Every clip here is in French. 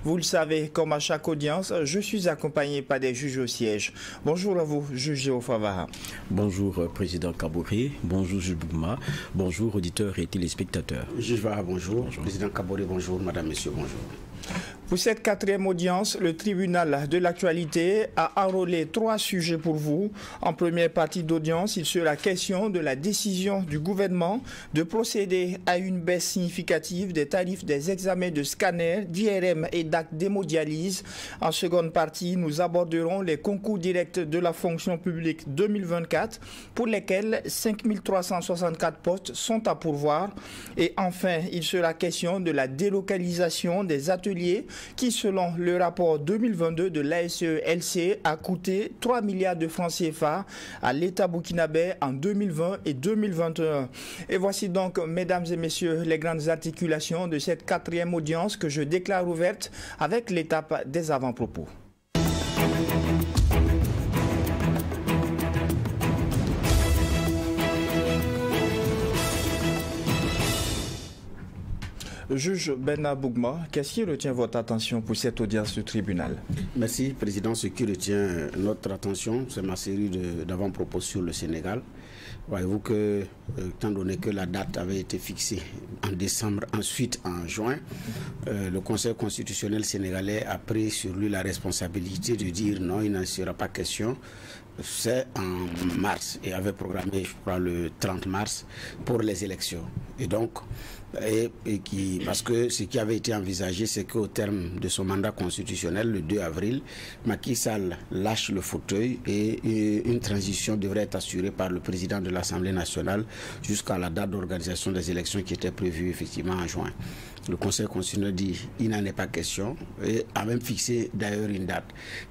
Vous le savez, comme à chaque audience, je suis accompagné par des juges au siège. Bonjour à vous, juge Géofavaha. Bonjour, Président Kaboré. Bonjour, juge Bougma. Bonjour, auditeurs et téléspectateurs. Juge Vaha, bonjour. Président Kaboré, bonjour. Madame, Monsieur, bonjour. Pour cette quatrième audience, le tribunal de l'actualité a enrôlé 3 sujets pour vous. En première partie d'audience, il sera question de la décision du gouvernement de procéder à une baisse significative des tarifs des examens de scanner, d'IRM et d'actes d'hémodialyse. En seconde partie, nous aborderons les concours directs de la fonction publique 2024 pour lesquels 5364 postes sont à pourvoir. Et enfin, il sera question de la délocalisation des ateliers qui, selon le rapport 2022 de l'ASE-LC, a coûté 3 milliards de francs CFA à l'État burkinabé en 2020 et 2021. Et voici donc, mesdames et messieurs, les grandes articulations de cette quatrième audience que je déclare ouverte avec l'étape des avant-propos. Juge Benna Bougma, qu'est-ce qui retient votre attention pour cette audience du tribunal? Merci, Président. Ce qui retient notre attention, c'est ma série d'avant-propos sur le Sénégal. Voyez-vous que, étant donné que la date avait été fixée en décembre, ensuite en juin, le Conseil constitutionnel sénégalais a pris sur lui la responsabilité de dire non, il n'en sera pas question. C'est en mars et avait programmé, je crois, le 30 mars pour les élections. Et donc, parce que ce qui avait été envisagé, c'est qu'au terme de son mandat constitutionnel, le 2 avril, Macky Sall lâche le fauteuil et une transition devrait être assurée par le président de l'Assemblée nationale jusqu'à la date d'organisation des élections qui était prévue effectivement en juin. Le Conseil constitutionnel dit il n'en est pas question et a même fixé d'ailleurs une date.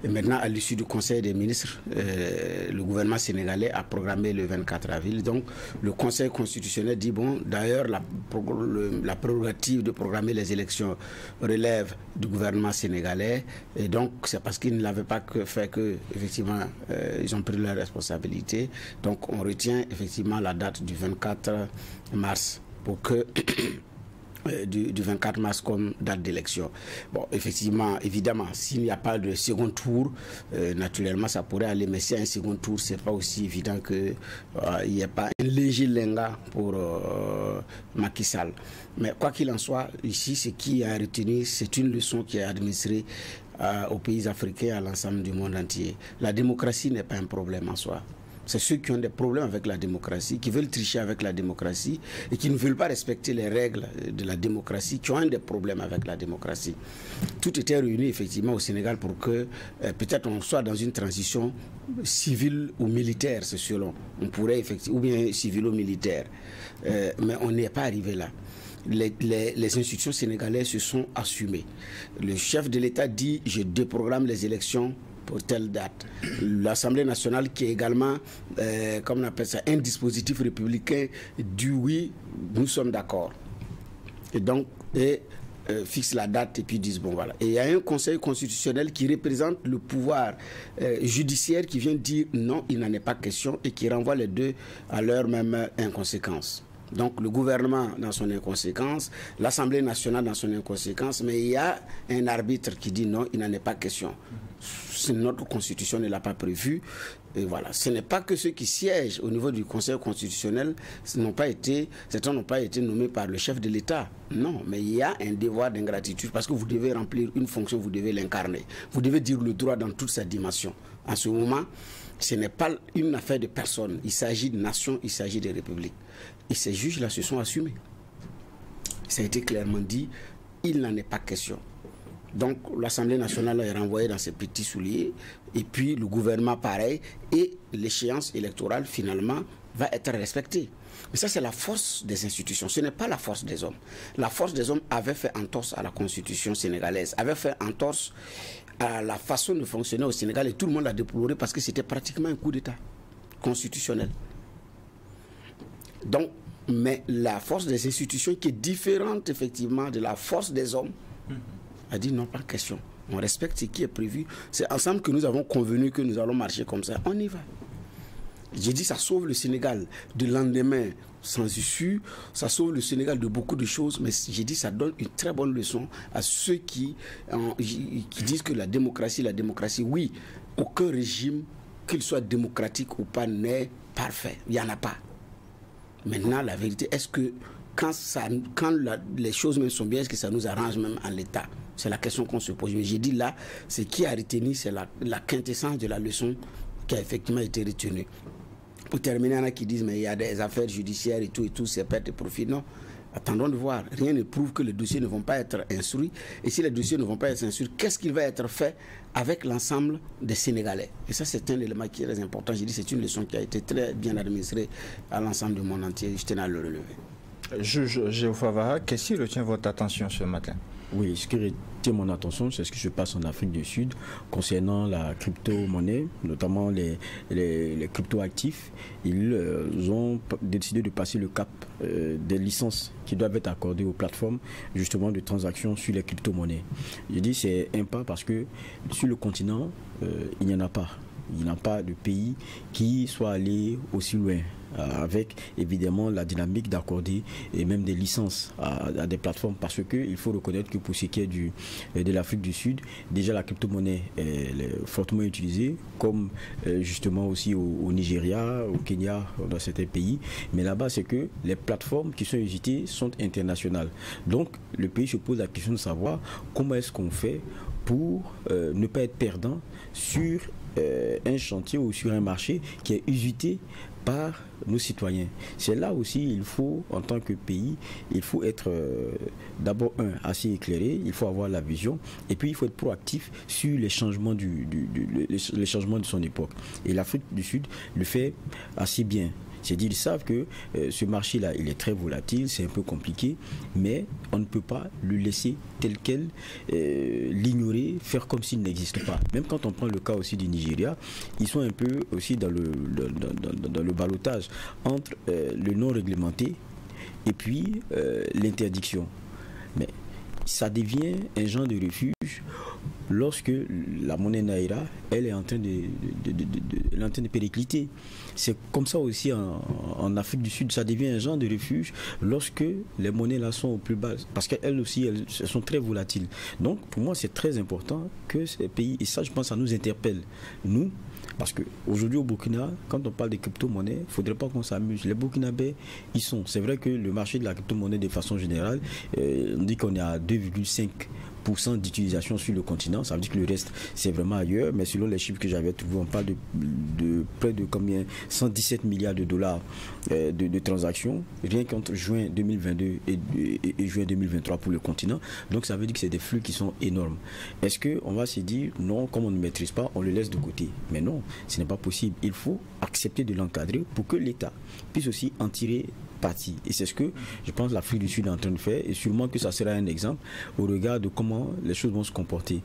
Et maintenant, à l'issue du Conseil des ministres, le gouvernement sénégalais a programmé le 24 avril. Donc, le Conseil constitutionnel dit bon, d'ailleurs, la prérogative de programmer les élections relève du gouvernement sénégalais. Et donc, c'est parce qu'ils ne l'avaient pas fait que, effectivement, ils ont pris leur responsabilité. Donc, on retient effectivement la date du 24 mars pour que du 24 mars comme date d'élection. Bon, effectivement, évidemment, s'il n'y a pas de second tour, naturellement, ça pourrait aller, mais s'il y a un second tour, c'est pas aussi évident que il n'y ait pas un léger lenga pour Macky Sall. Mais quoi qu'il en soit, ici, ce qui a retenu, c'est une leçon qui est administrée aux pays africains, à l'ensemble du monde entier. La démocratie n'est pas un problème en soi. C'est ceux qui ont des problèmes avec la démocratie, qui veulent tricher avec la démocratie et qui ne veulent pas respecter les règles de la démocratie, qui ont des problèmes avec la démocratie. Tout était réuni effectivement au Sénégal pour que peut-être on soit dans une transition civile ou militaire, c'est selon. On pourrait effectivement, ou bien civilo-militaire. Mais on n'est pas arrivé là. Les institutions sénégalaises se sont assumées. Le chef de l'État dit « je déprogramme les élections » pour telle date. L'Assemblée nationale qui est également, comme on appelle ça, un dispositif républicain, dit oui, nous sommes d'accord. Et donc, fixe la date et puis disent bon voilà. Et il y a un conseil constitutionnel qui représente le pouvoir judiciaire qui vient dire non, il n'en est pas question et qui renvoie les deux à leur même inconséquence. Donc le gouvernement dans son inconséquence, l'Assemblée nationale dans son inconséquence, mais il y a un arbitre qui dit non, il n'en est pas question. Notre constitution ne l'a pas prévu. Et voilà. Ce n'est pas que ceux qui siègent au niveau du Conseil constitutionnel certains n'ont pas été nommés par le chef de l'État. Non, mais il y a un devoir d'ingratitude parce que vous devez remplir une fonction, vous devez l'incarner. Vous devez dire le droit dans toute sa dimension. En ce moment, ce n'est pas une affaire de personne. Il s'agit de nation, il s'agit de république. Et ces juges-là se sont assumés. Ça a été clairement dit, il n'en est pas question. Donc l'Assemblée nationale est renvoyée dans ses petits souliers, et puis le gouvernement pareil, et l'échéance électorale finalement va être respectée. Mais ça c'est la force des institutions, ce n'est pas la force des hommes. La force des hommes avait fait entorse à la constitution sénégalaise, avait fait entorse à la façon de fonctionner au Sénégal, et tout le monde l'a déploré parce que c'était pratiquement un coup d'État constitutionnel. Donc, mais la force des institutions qui est différente effectivement de la force des hommes, a dit non, pas question. On respecte ce qui est prévu. C'est ensemble que nous avons convenu que nous allons marcher comme ça. On y va. J'ai dit ça sauve le Sénégal du lendemain sans issue, ça sauve le Sénégal de beaucoup de choses, mais j'ai dit ça donne une très bonne leçon à ceux qui disent que la démocratie, oui, aucun régime, qu'il soit démocratique ou pas, n'est parfait. Il n'y en a pas. Maintenant, la vérité, est-ce que quand les choses même sont bien, est-ce que ça nous arrange même en l'état? C'est la question qu'on se pose. Mais j'ai dit là, ce qui a retenu, c'est la quintessence de la leçon qui a effectivement été retenue. Pour terminer, il y en a qui disent mais il y a des affaires judiciaires et tout, c'est perte de profit. Non, attendons de voir. Rien ne prouve que les dossiers ne vont pas être instruits. Et si les dossiers ne vont pas être instruits, qu'est-ce qui va être fait avec l'ensemble des Sénégalais? Et ça, c'est un élément qui est très important. J'ai dit c'est une leçon qui a été très bien administrée à l'ensemble du monde entier. Je tenais à le relever. Juge Géofava, qu'est-ce qui retient votre attention ce matin? Oui, ce qui retient mon attention, c'est ce qui se passe en Afrique du Sud concernant la crypto-monnaie, notamment les crypto-actifs. Ils ont décidé de passer le cap des licences qui doivent être accordées aux plateformes justement de transactions sur les crypto-monnaies. Je dis c'est un pas parce que sur le continent, il n'y en a pas. Il n'y a pas de pays qui soit allé aussi loin avec évidemment la dynamique d'accorder et même des licences à des plateformes, parce qu'il faut reconnaître que pour ce qui est de l'Afrique du Sud, déjà la crypto-monnaie est fortement utilisée, comme justement aussi au Nigeria, au Kenya, dans certains pays, mais là-bas c'est que les plateformes qui sont usitées sont internationales. Donc le pays se pose la question de savoir comment est-ce qu'on fait pour ne pas être perdant sur un chantier ou sur un marché qui est usité par nos citoyens. C'est là aussi, il faut, en tant que pays, il faut être d'abord assez éclairé, il faut avoir la vision, et puis il faut être proactif sur les changements les changements de son époque. Et l'Afrique du Sud le fait assez bien. C'est-à-dire qu'ils savent que ce marché-là, il est très volatile, c'est un peu compliqué, mais on ne peut pas le laisser tel quel, l'ignorer, faire comme s'il n'existe pas. Même quand on prend le cas aussi du Nigeria, ils sont un peu aussi dans le ballottage entre le non réglementé et puis l'interdiction. Mais ça devient un genre de refuge lorsque la monnaie Naira, elle est en train de péricliter. C'est comme ça aussi en Afrique du Sud, ça devient un genre de refuge lorsque les monnaies là sont au plus bas, parce qu'elles aussi, elles sont très volatiles. Donc pour moi, c'est très important que ces pays, et ça je pense, ça nous interpelle, nous, parce qu'aujourd'hui au Burkina, quand on parle de crypto-monnaie, il ne faudrait pas qu'on s'amuse. Les Burkinabés, ils sont. C'est vrai que le marché de la crypto-monnaie, de façon générale, on dit qu'on est à 2,5% d'utilisation sur le continent. Ça veut dire que le reste, c'est vraiment ailleurs. Mais selon les chiffres que j'avais trouvés, on parle de près de combien 117 milliards de dollars de transactions, rien qu'entre juin 2022 et juin 2023 pour le continent. Donc ça veut dire que c'est des flux qui sont énormes. Est-ce qu'on va se dire, non, comme on ne maîtrise pas, on le laisse de côté? Mais non, ce n'est pas possible. Il faut accepter de l'encadrer pour que l'État puisse aussi en tirer parti. Et c'est ce que je pense l'Afrique du Sud est en train de faire, et sûrement que ça sera un exemple au regard de comment les choses vont se comporter.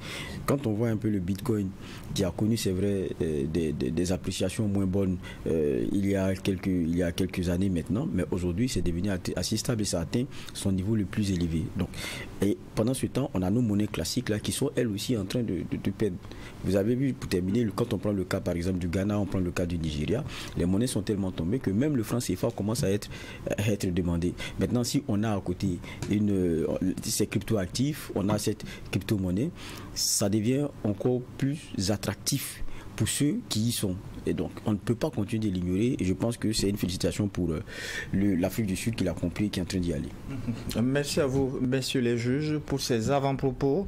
Quand on voit un peu le Bitcoin qui a connu, c'est vrai, des appréciations moins bonnes il y a quelques années maintenant, mais aujourd'hui c'est devenu assez stable et ça atteint son niveau le plus élevé. Donc, et pendant ce temps, on a nos monnaies classiques là qui sont elles aussi en train de perdre. Vous avez vu, pour terminer, quand on prend le cas par exemple du Ghana, on prend le cas du Nigeria, les monnaies sont tellement tombées que même le franc CFA commence à être demandé. Maintenant, si on a à côté ces crypto-actifs, on a cette crypto-monnaie, ça devient encore plus attractif pour ceux qui y sont. Et donc, on ne peut pas continuer de l'ignorer, et je pense que c'est une félicitation pour l'Afrique du Sud qui l'a compris, qui est en train d'y aller. Merci à vous, messieurs les juges, pour ces avant-propos.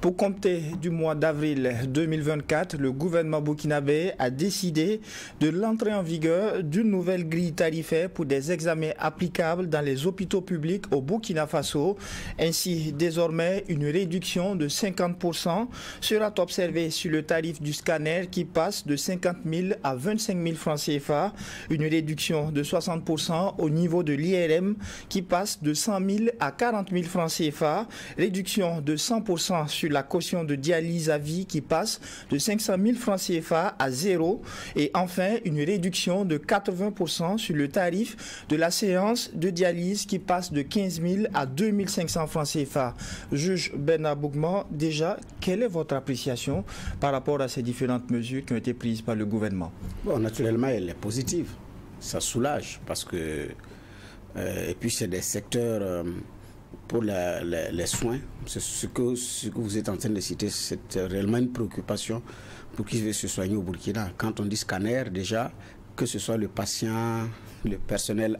Pour compter du mois d'avril 2024, le gouvernement burkinabé a décidé de l'entrée en vigueur d'une nouvelle grille tarifaire pour des examens applicables dans les hôpitaux publics au Burkina Faso. Ainsi, désormais, une réduction de 50% sera observée sur le tarif du scanner qui passe de 50 000 à 25 000 francs CFA, une réduction de 60% au niveau de l'IRM qui passe de 100 000 à 40 000 francs CFA, réduction de 100% sur la caution de dialyse à vie qui passe de 500 000 francs CFA à 0, et enfin une réduction de 80% sur le tarif de la séance de dialyse qui passe de 15 000 à 2 500 francs CFA. Juge Bernard Bougma, déjà, quelle est votre appréciation par rapport à ces différentes mesures mesures qui ont été prises par le gouvernement? Bon, naturellement, elle est positive. Ça soulage parce que... et puis, c'est des secteurs... pour les soins, c'est ce que vous êtes en train de citer, c'est réellement une préoccupation pour qui veut se soigner au Burkina. Quand on dit scanner, déjà, que ce soit le patient, le personnel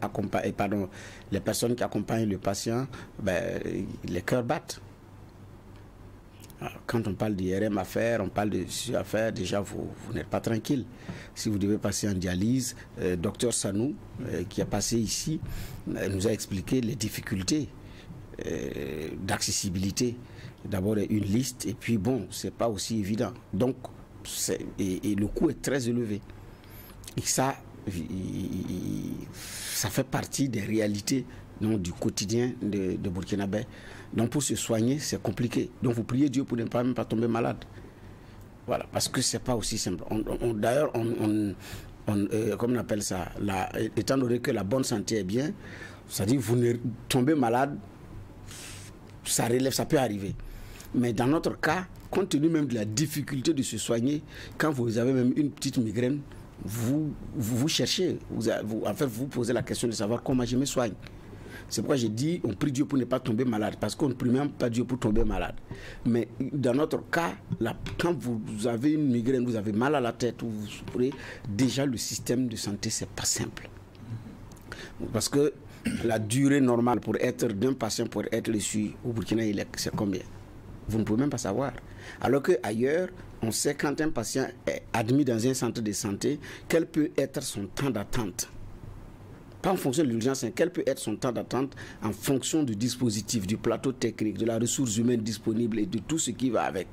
les personnes qui accompagnent le patient, ben, les cœurs battent. Alors, quand on parle d'IRM à faire, on parle de ce à faire, déjà vous n'êtes pas tranquille. Si vous devez passer en dialyse, docteur Sanou, qui a passé ici, nous a expliqué les difficultés d'accessibilité. D'abord une liste, et puis bon, c'est pas aussi évident. Donc, et le coût est très élevé. Et ça fait partie des réalités du quotidien de Burkinabé. Donc pour se soigner, c'est compliqué. Donc vous priez Dieu pour ne pas même pas tomber malade. Voilà, parce que c'est pas aussi simple. D'ailleurs, comment on appelle ça, étant donné que la bonne santé est bien, c'est-à-dire vous ne tombez malade, ça relève, ça peut arriver. Mais dans notre cas, compte tenu même de la difficulté de se soigner, quand vous avez même une petite migraine, vous cherchez, vous posez la question de savoir comment je me soigne. C'est pourquoi j'ai dit, on prie Dieu pour ne pas tomber malade, parce qu'on ne prie même pas Dieu pour tomber malade. Mais dans notre cas, quand vous avez une migraine, vous avez mal à la tête, ou vous souffrez, déjà le système de santé, c'est pas simple. Parce que la durée normale pour être d'un patient pour être reçu au Burkina, c'est combien? Vous ne pouvez même pas savoir. Alors qu'ailleurs, on sait quand un patient est admis dans un centre de santé, quel peut être son temps d'attente. Pas en fonction de l'urgence, quel peut être son temps d'attente en fonction du dispositif, du plateau technique, de la ressource humaine disponible et de tout ce qui va avec.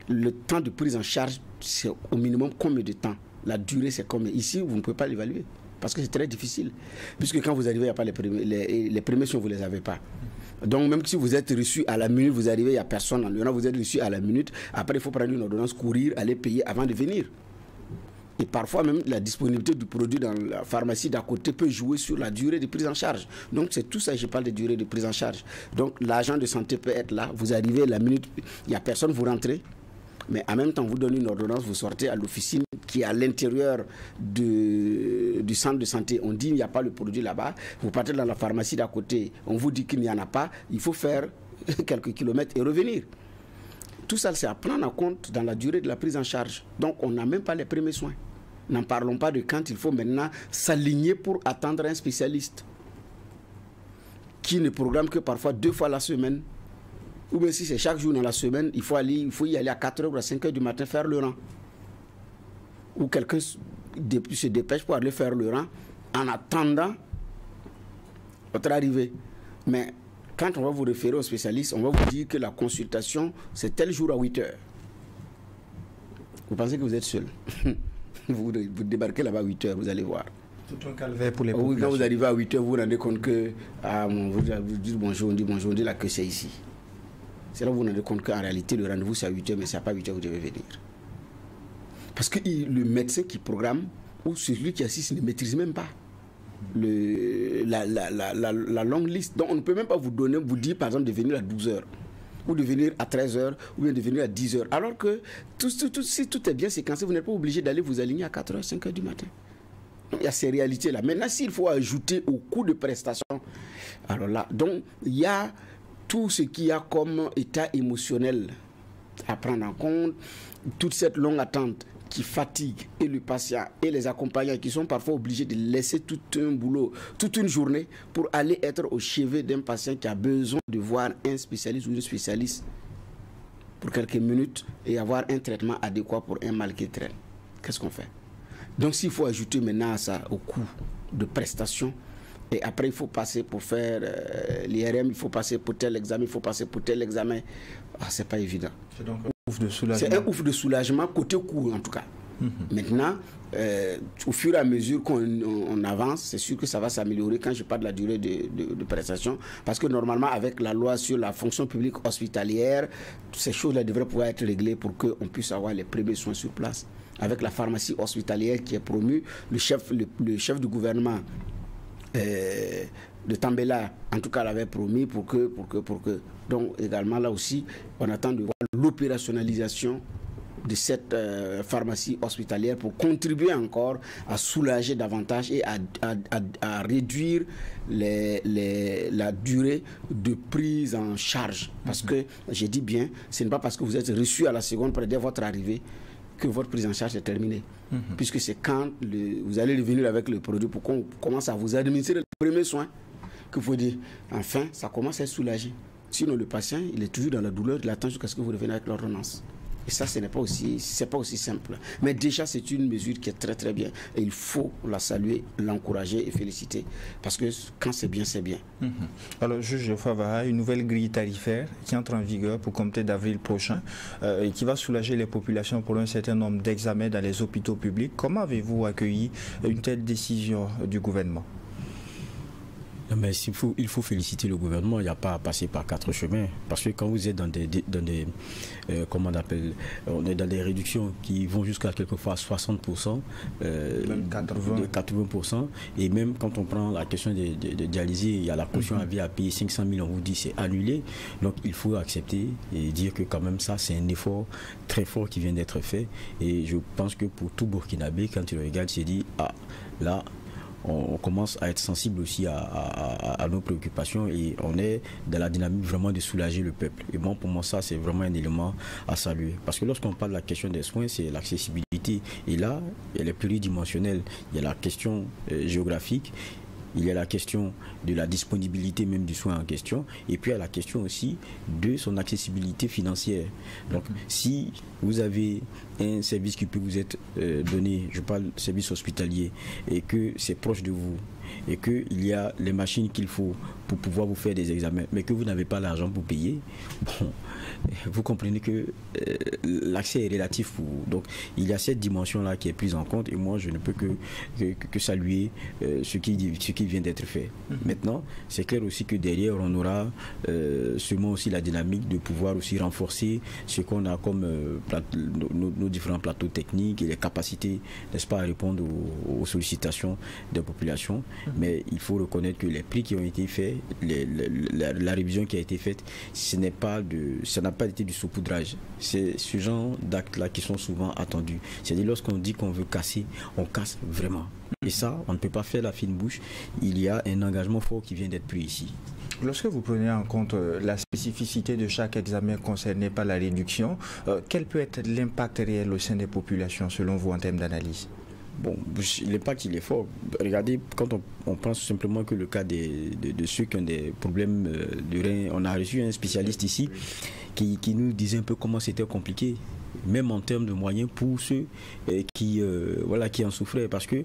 Le temps de prise en charge, c'est au minimum combien de temps? La durée, c'est combien? Ici, vous ne pouvez pas l'évaluer. Parce que c'est très difficile. Puisque quand vous arrivez, il n'y a pas les premiers soins, vous ne les avez pas. Donc même si vous êtes reçu à la minute, vous arrivez, il n'y a personne. Vous êtes reçu à la minute. Après, il faut prendre une ordonnance, courir, aller payer avant de venir. Et parfois même, la disponibilité du produit dans la pharmacie d'à côté peut jouer sur la durée de prise en charge. Donc c'est tout ça que je parle de durée de prise en charge. Donc l'agent de santé peut être là. Vous arrivez, la minute, il n'y a personne, vous rentrez. Mais en même temps, on vous donne une ordonnance, vous sortez à l'officine qui est à l'intérieur du centre de santé. On dit qu'il n'y a pas le produit là-bas. Vous partez dans la pharmacie d'à côté, on vous dit qu'il n'y en a pas. Il faut faire quelques kilomètres et revenir. Tout ça, c'est à prendre en compte dans la durée de la prise en charge. Donc, on n'a même pas les premiers soins. N'en parlons pas de quand il faut maintenant s'aligner pour attendre un spécialiste qui ne programme que parfois 2 fois la semaine. Ou bien si c'est chaque jour dans la semaine, il faut y aller à 4h ou à 5h du matin faire le rang. Ou quelqu'un se dépêche pour aller faire le rang en attendant votre arrivée. Mais quand on va vous référer au spécialiste, on va vous dire que la consultation, c'est tel jour à 8h. Vous pensez que vous êtes seul. vous débarquez là-bas à 8h, vous allez voir. Tout un calvaire pour les populations. Quand vous arrivez à 8h, vous vous rendez compte que vous dites bonjour, on dit là que c'est ici. C'est là que vous vous rendez compte qu'en réalité, le rendez-vous c'est à 8h, mais c'est pas à 8h que vous devez venir. Parce que le médecin qui programme, ou celui qui assiste, ne maîtrise même pas la longue liste. Donc on ne peut même pas vous dire par exemple de venir à 12h, ou de venir à 13h, ou bien de venir à 10h. Alors que si tout est bien séquencé, vous n'êtes pas obligé d'aller vous aligner à 4h, 5h du matin. Donc il y a ces réalités-là. Maintenant, s'il faut ajouter au coût de prestation, alors là, donc il y a tout ce qu'il y a comme état émotionnel à prendre en compte, toute cette longue attente qui fatigue et le patient et les accompagnants qui sont parfois obligés de laisser tout un boulot, toute une journée pour aller être au chevet d'un patient qui a besoin de voir un spécialiste ou une spécialiste pour quelques minutes et avoir un traitement adéquat pour un mal qui traîne. Qu'est-ce qu'on fait? Donc s'il faut ajouter maintenant à ça au coût de prestation, et après il faut passer pour faire l'IRM, il faut passer pour tel examen, il faut passer pour tel examen, c'est pas évident. C'est donc un ouf de soulagement. C'est un ouf de soulagement côté coût en tout cas. Maintenant, au fur et à mesure qu'on avance, c'est sûr que ça va s'améliorer quand je parle de la durée de prestation, parce que normalement avec la loi sur la fonction publique hospitalière, ces choses-là devraient pouvoir être réglées pour qu'on puisse avoir les premiers soins sur place. Avec la pharmacie hospitalière qui est promue, le chef du gouvernement de Tambela, en tout cas, l'avait promis pour que. Donc, également, là aussi, on attend de voir l'opérationnalisation de cette pharmacie hospitalière pour contribuer encore à soulager davantage et à réduire la durée de prise en charge. Parce que, j'ai dit bien, ce n'est pas parce que vous êtes reçu à la seconde près de votre arrivée que votre prise en charge est terminée. Puisque c'est quand vous allez revenir avec le produit pour qu'on commence à vous administrer les premiers soins que vous dites, enfin, ça commence à être soulagé. Sinon, le patient, il est toujours dans la douleur, il attend jusqu'à ce que vous reveniez avec l'ordonnance. Et ça, ce n'est pas aussi simple. Mais déjà, c'est une mesure qui est très très bien. Et il faut la saluer, l'encourager et féliciter. Parce que quand c'est bien, c'est bien. Alors, juge Favara, une nouvelle grille tarifaire qui entre en vigueur pour compter d'avril prochain et qui va soulager les populations pour un certain nombre d'examens dans les hôpitaux publics. Comment avez-vous accueilli une telle décision du gouvernement? Mais il faut féliciter le gouvernement, il n'y a pas à passer par 4 chemins. Parce que quand vous êtes dans des comment on appelle, on est dans des réductions qui vont jusqu'à quelquefois 60%, même 80%. Et même quand on prend la question de dialyser, il y a la caution à vie à payer 500 000, on vous dit c'est annulé. Donc il faut accepter et dire que quand même ça, c'est un effort très fort qui vient d'être fait. Et je pense que pour tout Burkinabé, quand il regarde, il se dit, ah, là, on commence à être sensible aussi à nos préoccupations et on est dans la dynamique vraiment de soulager le peuple. Et bon, pour moi, ça, c'est vraiment un élément à saluer. Parce que lorsqu'on parle de la question des soins, c'est l'accessibilité. Et là, elle est pluridimensionnelle. Il y a la question géographique, il y a la question de la disponibilité même du soin en question, et puis il y a la question aussi de son accessibilité financière. Donc, si vous avez un service qui peut vous être donné, je parle service hospitalier, et que c'est proche de vous, et qu'il y a les machines qu'il faut pour pouvoir vous faire des examens, mais que vous n'avez pas l'argent pour payer, bon, vous comprenez que l'accès est relatif pour vous. Donc, il y a cette dimension-là qui est prise en compte, et moi, je ne peux que saluer ce qui vient d'être fait. Maintenant, c'est clair aussi que derrière, on aura sûrement aussi la dynamique de pouvoir aussi renforcer ce qu'on a comme nos différents plateaux techniques et les capacités, n'est-ce pas, à répondre aux sollicitations des populations. Mais il faut reconnaître que les prix qui ont été faits, la révision qui a été faite, ça n'a pas été du saupoudrage. C'est ce genre d'actes-là qui sont souvent attendus. C'est-à-dire lorsqu'on dit qu'on veut casser, on casse vraiment. Et ça, on ne peut pas faire la fine bouche. Il y a un engagement fort qui vient d'être pris ici. Lorsque vous prenez en compte la spécificité de chaque examen concerné par la réduction, quel peut être l'impact réel au sein des populations selon vous en termes d'analyse? Bon, l'impact il est fort. Regardez, quand on pense simplement que le cas de ceux qui ont des problèmes de rein, on a reçu un spécialiste ici qui nous disait un peu comment c'était compliqué, même en termes de moyens pour ceux qui en souffraient. Parce que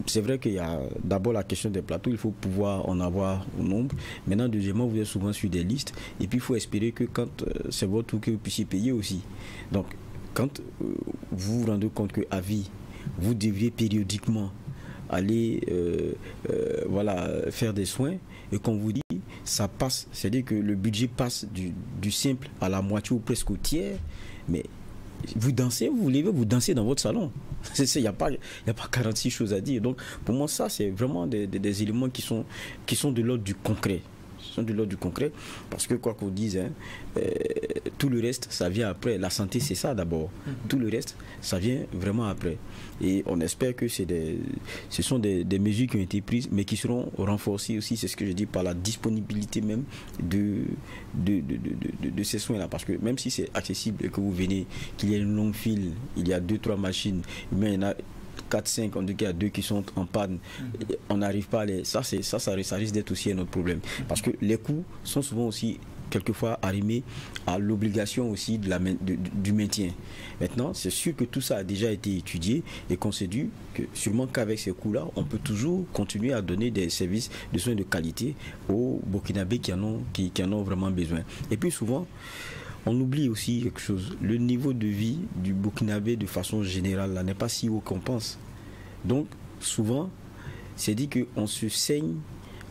c'est vrai qu'il y a d'abord la question des plateaux, il faut pouvoir en avoir au nombre. Maintenant, deuxièmement, vous êtes souvent sur des listes et puis il faut espérer que quand c'est votre tour, que vous puissiez payer aussi. Donc, quand vous vous rendez compte qu'à vie, vous devriez périodiquement aller faire des soins et qu'on vous dit ça passe, c'est-à-dire que le budget passe du simple à la moitié ou presque au tiers, mais vous dansez, vous levez, vous dansez dans votre salon. Il n'y a pas 46 choses à dire. Donc pour moi ça c'est vraiment des éléments qui sont de l'ordre du concret. De l'ordre du concret, parce que quoi qu'on dise, tout le reste ça vient après. La santé c'est ça d'abord, tout le reste ça vient vraiment après, et on espère que ce sont des mesures qui ont été prises mais qui seront renforcées aussi, c'est ce que je dis, par la disponibilité même de ces soins là, parce que même si c'est accessible et que vous venez, qu'il y a une longue file, il y a 2-3 machines, mais il y en a 4-5, en tout cas 2 qui sont en panne, on n'arrive pas à les... Ça risque d'être aussi un autre problème. Parce que les coûts sont souvent aussi quelquefois arrimés à l'obligation aussi du maintien. Maintenant, c'est sûr que tout ça a déjà été étudié et qu'on s'est dit que sûrement qu'avec ces coûts-là, on peut toujours continuer à donner des services de soins de qualité aux Burkinabés qui en ont vraiment besoin. Et puis souvent, on oublie aussi quelque chose. Le niveau de vie du Burkinabé de façon générale là n'est pas si haut qu'on pense. Donc souvent, c'est dit qu'on se saigne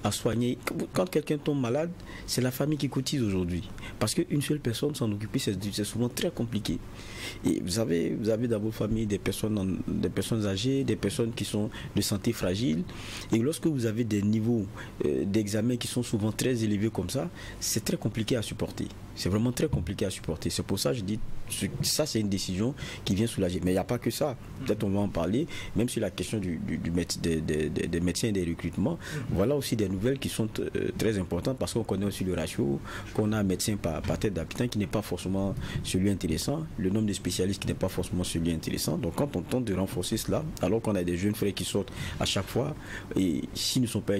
à soigner. Quand quelqu'un tombe malade, c'est la famille qui cotise aujourd'hui. Parce qu'une seule personne s'en occuper, c'est souvent très compliqué. Et vous avez dans vos familles des personnes âgées, des personnes qui sont de santé fragile. Et lorsque vous avez des niveaux d'examen qui sont souvent très élevés comme ça, c'est très compliqué à supporter. C'est vraiment très compliqué à supporter. C'est pour ça que je dis, ça c'est une décision qui vient soulager. Mais il n'y a pas que ça. Peut-être on va en parler, même sur la question des médecins et des recrutements. Voilà aussi des nouvelles qui sont très importantes parce qu'on connaît aussi le ratio, qu'on a un médecin par tête d'habitant qui n'est pas forcément celui intéressant, le nombre de spécialistes qui n'est pas forcément celui intéressant. Donc quand on tente de renforcer cela, alors qu'on a des jeunes frères qui sortent à chaque fois, et s'ils ne sont pas,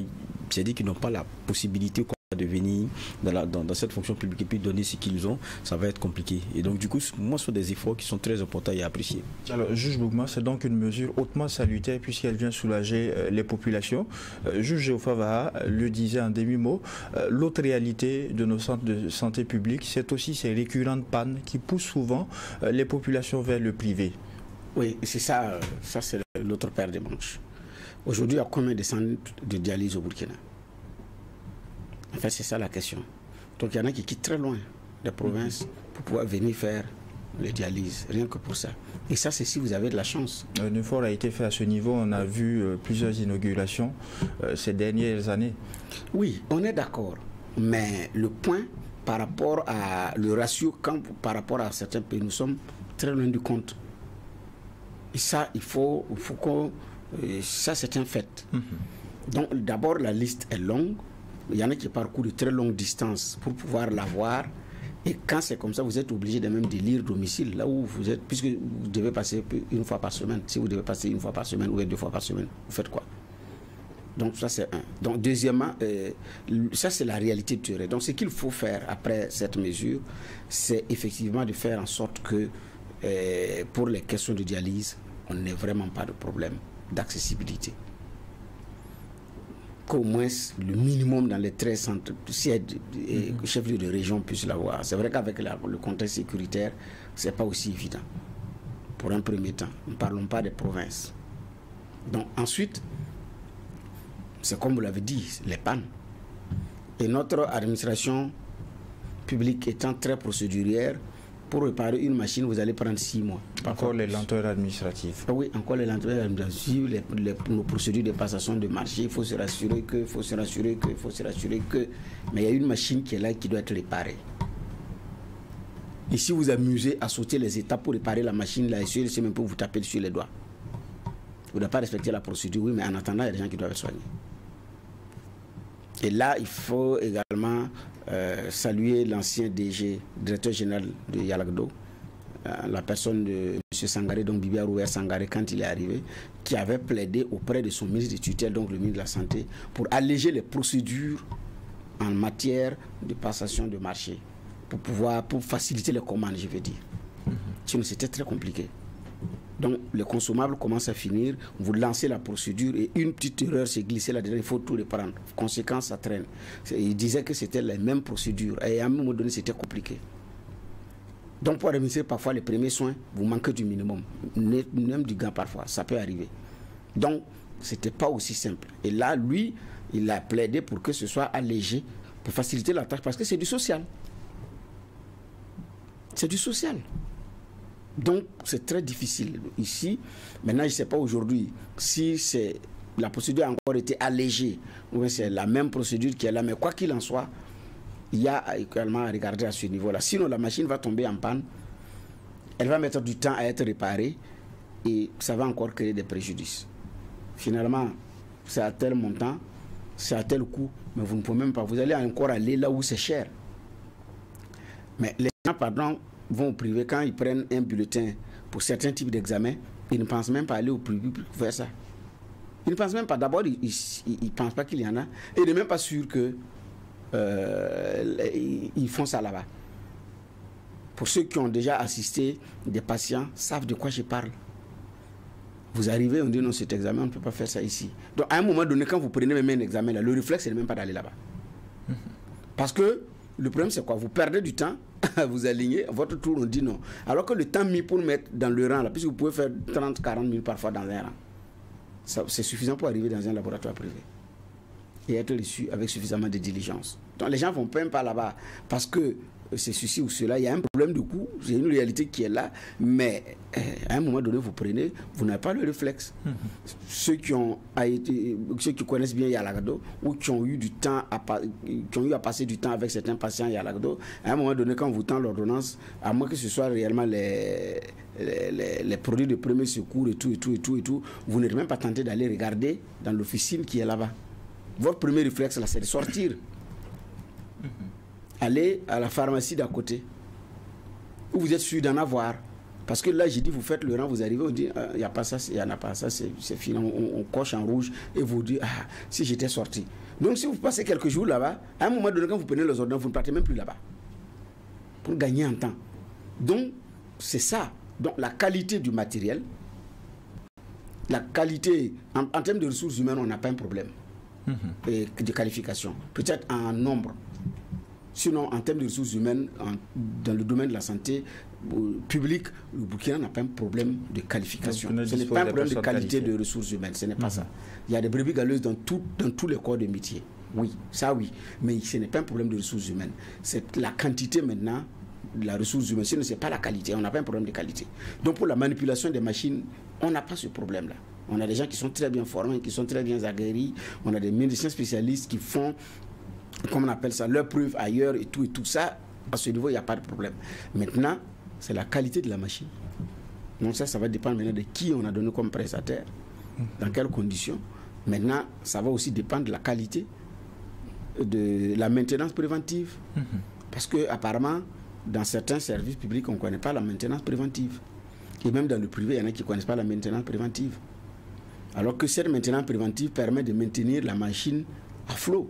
c'est-à-dire qu'ils n'ont pas la possibilité de venir dans cette fonction publique et puis donner ce qu'ils ont, ça va être compliqué. Et donc du coup, moi, ce sont des efforts qui sont très importants et appréciés. Alors, juge Bougma, c'est donc une mesure hautement salutaire puisqu'elle vient soulager les populations. Juge Géoffavaha le disait en demi-mot, l'autre réalité de nos centres de santé publique, c'est aussi ces récurrentes pannes qui poussent souvent les populations vers le privé. Oui, c'est ça, ça c'est l'autre paire des manches. Aujourd'hui, il y a combien de centres de dialyse au Burkina? En fait, c'est ça la question. Donc, il y en a qui quittent très loin des provinces pour pouvoir venir faire les dialyses, rien que pour ça. Et ça, c'est si vous avez de la chance. Un effort a été fait à ce niveau. On a vu plusieurs inaugurations ces dernières années. Oui, on est d'accord. Mais le point par rapport à le ratio, par rapport à certains pays, nous sommes très loin du compte. Et ça, il faut qu'on... Ça, c'est un fait. Donc, d'abord, la liste est longue. Il y en a qui parcourent de très longues distances pour pouvoir l'avoir. Et quand c'est comme ça, vous êtes obligé de même de lire domicile, là où vous êtes, puisque vous devez passer une fois par semaine. Si vous devez passer une fois par semaine ou 2 fois par semaine, vous faites quoi? Donc ça c'est un. Donc deuxièmement, ça c'est la réalité du terrain. Donc ce qu'il faut faire après cette mesure, c'est effectivement de faire en sorte que pour les questions de dialyse, on n'ait vraiment pas de problème d'accessibilité. Qu'au moins le minimum dans les 13 centres, chefs-lieux de région puissent l'avoir. C'est vrai qu'avec le contexte sécuritaire, ce n'est pas aussi évident. Pour un premier temps, ne parlons pas des provinces. Donc ensuite, c'est comme vous l'avez dit, les pannes. Et notre administration publique étant très procédurière, pour réparer une machine, vous allez prendre 6 mois. Encore les lenteurs administratives. Oui, encore les lenteurs administratives, nos procédures de passation de marché, il faut se rassurer que, mais il y a une machine qui est là qui doit être réparée. Et si vous amusez à sauter les étapes pour réparer la machine, là, c'est même pour vous taper sur les doigts. Vous n'avez pas respecté la procédure, oui, mais en attendant, il y a des gens qui doivent être soignés. Et là, il faut également saluer l'ancien DG, directeur général de Yalagdo, la personne de M. Sangaré, donc Bibi Arouer Sangaré, quand il est arrivé, qui avait plaidé auprès de son ministre de tutelle, donc le ministre de la Santé, pour alléger les procédures en matière de passation de marché, pour faciliter les commandes, je veux dire. Sinon, c'était très compliqué. Donc, les consommables commencent à finir, vous lancez la procédure et une petite erreur s'est glissée là-dedans, il faut tout reprendre. Conséquence, ça traîne. Il disait que c'était la même procédure et à un moment donné, c'était compliqué. Donc, pour administrer parfois les premiers soins, vous manquez du minimum, même du gant parfois, ça peut arriver. Donc, ce n'était pas aussi simple. Et là, lui, il a plaidé pour que ce soit allégé, pour faciliter la tâche, parce que c'est du social. C'est du social. Donc, c'est très difficile ici. Maintenant, je ne sais pas aujourd'hui si la procédure a encore été allégée ou bien c'est la même procédure qui est là. Mais quoi qu'il en soit, il y a également à regarder à ce niveau-là. Sinon, la machine va tomber en panne. Elle va mettre du temps à être réparée et ça va encore créer des préjudices. Finalement, c'est à tel montant, c'est à tel coût, mais vous ne pouvez même pas. Vous allez encore aller là où c'est cher. Mais les gens, pardon, vont au privé, quand ils prennent un bulletin pour certains types d'examens, ils ne pensent même pas aller au privé pour faire ça. Ils ne pensent même pas. D'abord, ils ne pensent pas qu'il y en a. Et ils ne sont même pas sûrs qu'ils font ça là-bas. Pour ceux qui ont déjà assisté des patients, savent de quoi je parle. Vous arrivez, on dit non, cet examen, on ne peut pas faire ça ici. Donc à un moment donné, quand vous prenez même un examen, là, le réflexe, c'est même pas d'aller là-bas. Parce que le problème, c'est quoi? Vous perdez du temps, vous alignez, votre tour, on dit non. Alors que le temps mis pour mettre dans le rang, là, puisque vous pouvez faire 30, 40 minutes parfois dans un rang, c'est suffisant pour arriver dans un laboratoire privé et être reçu avec suffisamment de diligence. Donc les gens ne vont même pas là-bas parce que c'est ceci ou cela, il y a un problème de coût, c'est une réalité qui est là, mais à un moment donné, vous prenez, vous n'avez pas le réflexe. Ceux qui connaissent bien Yalagado ou qui ont eu à passer du temps avec certains patients Yalagado, à un moment donné, quand vous tend l'ordonnance, à moins que ce soit réellement les produits de premier secours et tout, vous n'êtes même pas tenté d'aller regarder dans l'officine qui est là-bas. Votre premier réflexe, là, c'est de sortir. Allez à la pharmacie d'à côté, où vous êtes sûr d'en avoir. Parce que là, j'ai dit, vous faites le rang, vous arrivez, on dit, il n'y a pas ça, il n'y en a pas ça, c'est fini, on coche en rouge et vous dites, si j'étais sorti. Donc, si vous passez quelques jours là-bas, à un moment donné, quand vous prenez les ordonnances, vous ne partez même plus là-bas. Pour gagner en temps. Donc, c'est ça. Donc, la qualité du matériel, la qualité, en termes de ressources humaines, on n'a pas un problème de qualification. Peut-être en nombre. Sinon, en termes de ressources humaines, dans le domaine de la santé publique, le Burkina n'a pas un problème de qualification. Ce n'est pas un problème de qualité de ressources humaines, ce n'est pas ça. Il y a des brebis galeuses dans tous les corps de métier. Oui, ça oui. Mais ce n'est pas un problème de ressources humaines. C'est la quantité maintenant de la ressource humaine. Sinon, ce n'est pas la qualité. On n'a pas un problème de qualité. Donc, pour la manipulation des machines, on n'a pas ce problème-là. On a des gens qui sont très bien formés, qui sont très bien aguerris. On a des médecins spécialistes qui font, comme on appelle ça, leurs preuves ailleurs et tout ça. À ce niveau, il n'y a pas de problème. Maintenant, c'est la qualité de la machine. Donc ça va dépendre maintenant de qui on a donné comme prestataire, dans quelles conditions. Maintenant, ça va aussi dépendre de la qualité de la maintenance préventive. Parce que apparemment, dans certains services publics, on ne connaît pas la maintenance préventive. Et même dans le privé, il y en a qui ne connaissent pas la maintenance préventive. Alors que cette maintenance préventive permet de maintenir la machine à flot.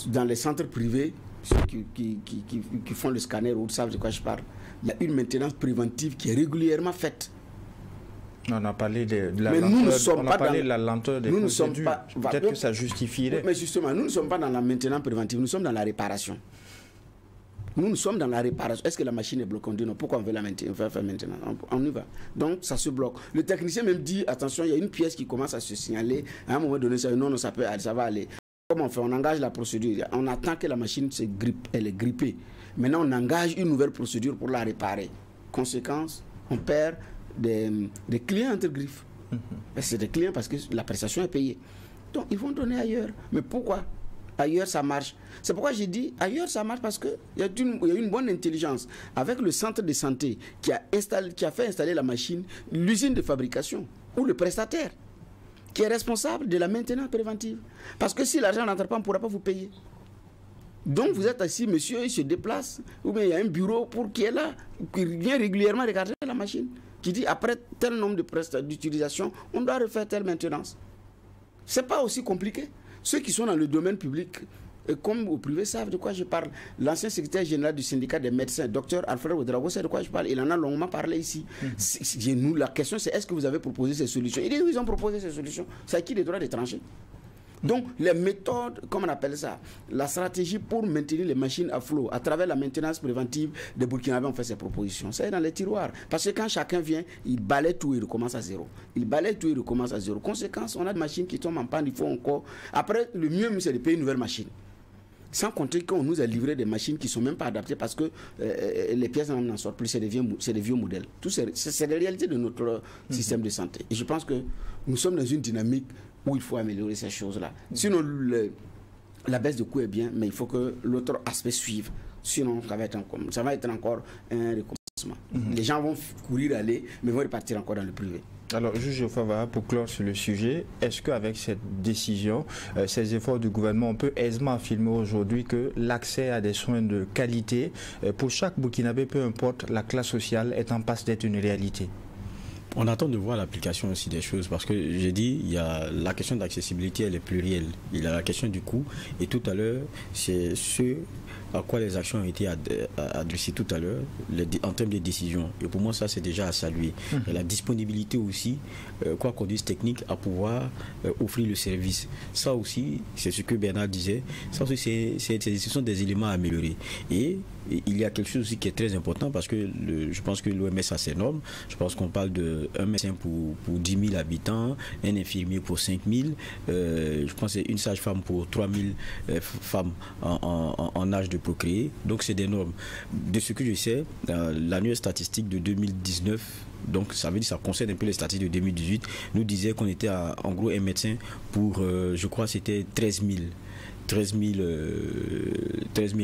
Dans les centres privés, ceux qui font le scanner ou savent de quoi je parle, il y a une maintenance préventive qui est régulièrement faite. On a parlé de la mais lenteur, nous ne sommes pas de la lenteur des procédures. Peut-être que ça justifierait. Mais justement, nous ne sommes pas dans la maintenance préventive, nous sommes dans la réparation. Nous sommes dans la réparation. Est-ce que la machine est bloquée? On dit non. Pourquoi on veut la maintenir? On veut faire maintenant. On y va. Donc, ça se bloque. Le technicien même dit, attention, il y a une pièce qui commence à se signaler. À un moment donné, ça va aller. Comment on fait? On engage la procédure. On attend que la machine se grippe. Elle est grippée. Maintenant, on engage une nouvelle procédure pour la réparer. Conséquence, on perd des clients entre griffes. C'est des clients parce que la prestation est payée. Donc, ils vont donner ailleurs. Mais pourquoi? Ailleurs, ça marche. C'est pourquoi j'ai dit, ailleurs, ça marche parce qu'il y a une bonne intelligence. Avec le centre de santé qui a fait installer la machine, l'usine de fabrication ou le prestataire qui est responsable de la maintenance préventive. Parce que si l'argent n'entre pas, on ne pourra pas vous payer. Donc, vous êtes assis, monsieur, il se déplace, ou bien il y a un bureau qui est là, qui vient régulièrement regarder la machine, qui dit, après tel nombre d'utilisation, on doit refaire telle maintenance. Ce n'est pas aussi compliqué. Ceux qui sont dans le domaine public, comme au privé, savent de quoi je parle. L'ancien secrétaire général du syndicat des médecins, Dr Alfred Ouedraogo, sait de quoi je parle. Il en a longuement parlé ici. La question, c'est est-ce que vous avez proposé ces solutions? Il dit oui, ils ont proposé ces solutions. C'est à qui les droits d'étranger? Donc, les méthodes, comme on appelle ça, la stratégie pour maintenir les machines à flot à travers la maintenance préventive des Burkinabés ont fait ces propositions. Ça est dans les tiroirs. Parce que quand chacun vient, il balaie tout et recommence à zéro. Il balaie tout et recommence à zéro. Conséquence, on a des machines qui tombent en panne, il faut encore. Après, le mieux, c'est de payer une nouvelle machine. Sans compter qu'on nous a livré des machines qui ne sont même pas adaptées parce que les pièces n'en sortent plus, c'est des vieux modèles. C'est la réalité de notre système de santé. Et je pense que nous sommes dans une dynamique où il faut améliorer ces choses-là. Sinon, la baisse de coût est bien, mais il faut que l'autre aspect suive. Sinon, ça va être encore un recommencement. Les gens vont courir aller, mais vont repartir encore dans le privé. Alors, juge Ofava, pour clore sur le sujet, est-ce qu'avec cette décision, ces efforts du gouvernement, on peut aisément affirmer aujourd'hui que l'accès à des soins de qualité pour chaque Burkinabé, peu importe la classe sociale, est en passe d'être une réalité? On attend de voir l'application aussi des choses parce que j'ai dit, il y a la question d'accessibilité, elle est plurielle. Il y a la question du coût et tout à l'heure, c'est ce à quoi les actions ont été adressées tout à l'heure en termes de décision. Et pour moi, ça, c'est déjà à saluer. Et la disponibilité aussi, quoi qu'on dise technique, à pouvoir offrir le service. Ça aussi, c'est ce que Bernard disait, ça aussi, ce sont des éléments à améliorer. Et il y a quelque chose aussi qui est très important parce que je pense que l'OMS a ses normes. Je pense qu'on parle d'un médecin pour 10 000 habitants, un infirmier pour 5 000, je pense que c'est une sage-femme pour 3 000 femmes en âge de procréer. Donc c'est des normes. De ce que je sais, l'annuaire statistique de 2019, donc ça veut dire ça concerne un peu les statistiques de 2018, nous disait qu'on était en gros un médecin pour, je crois c'était 13 000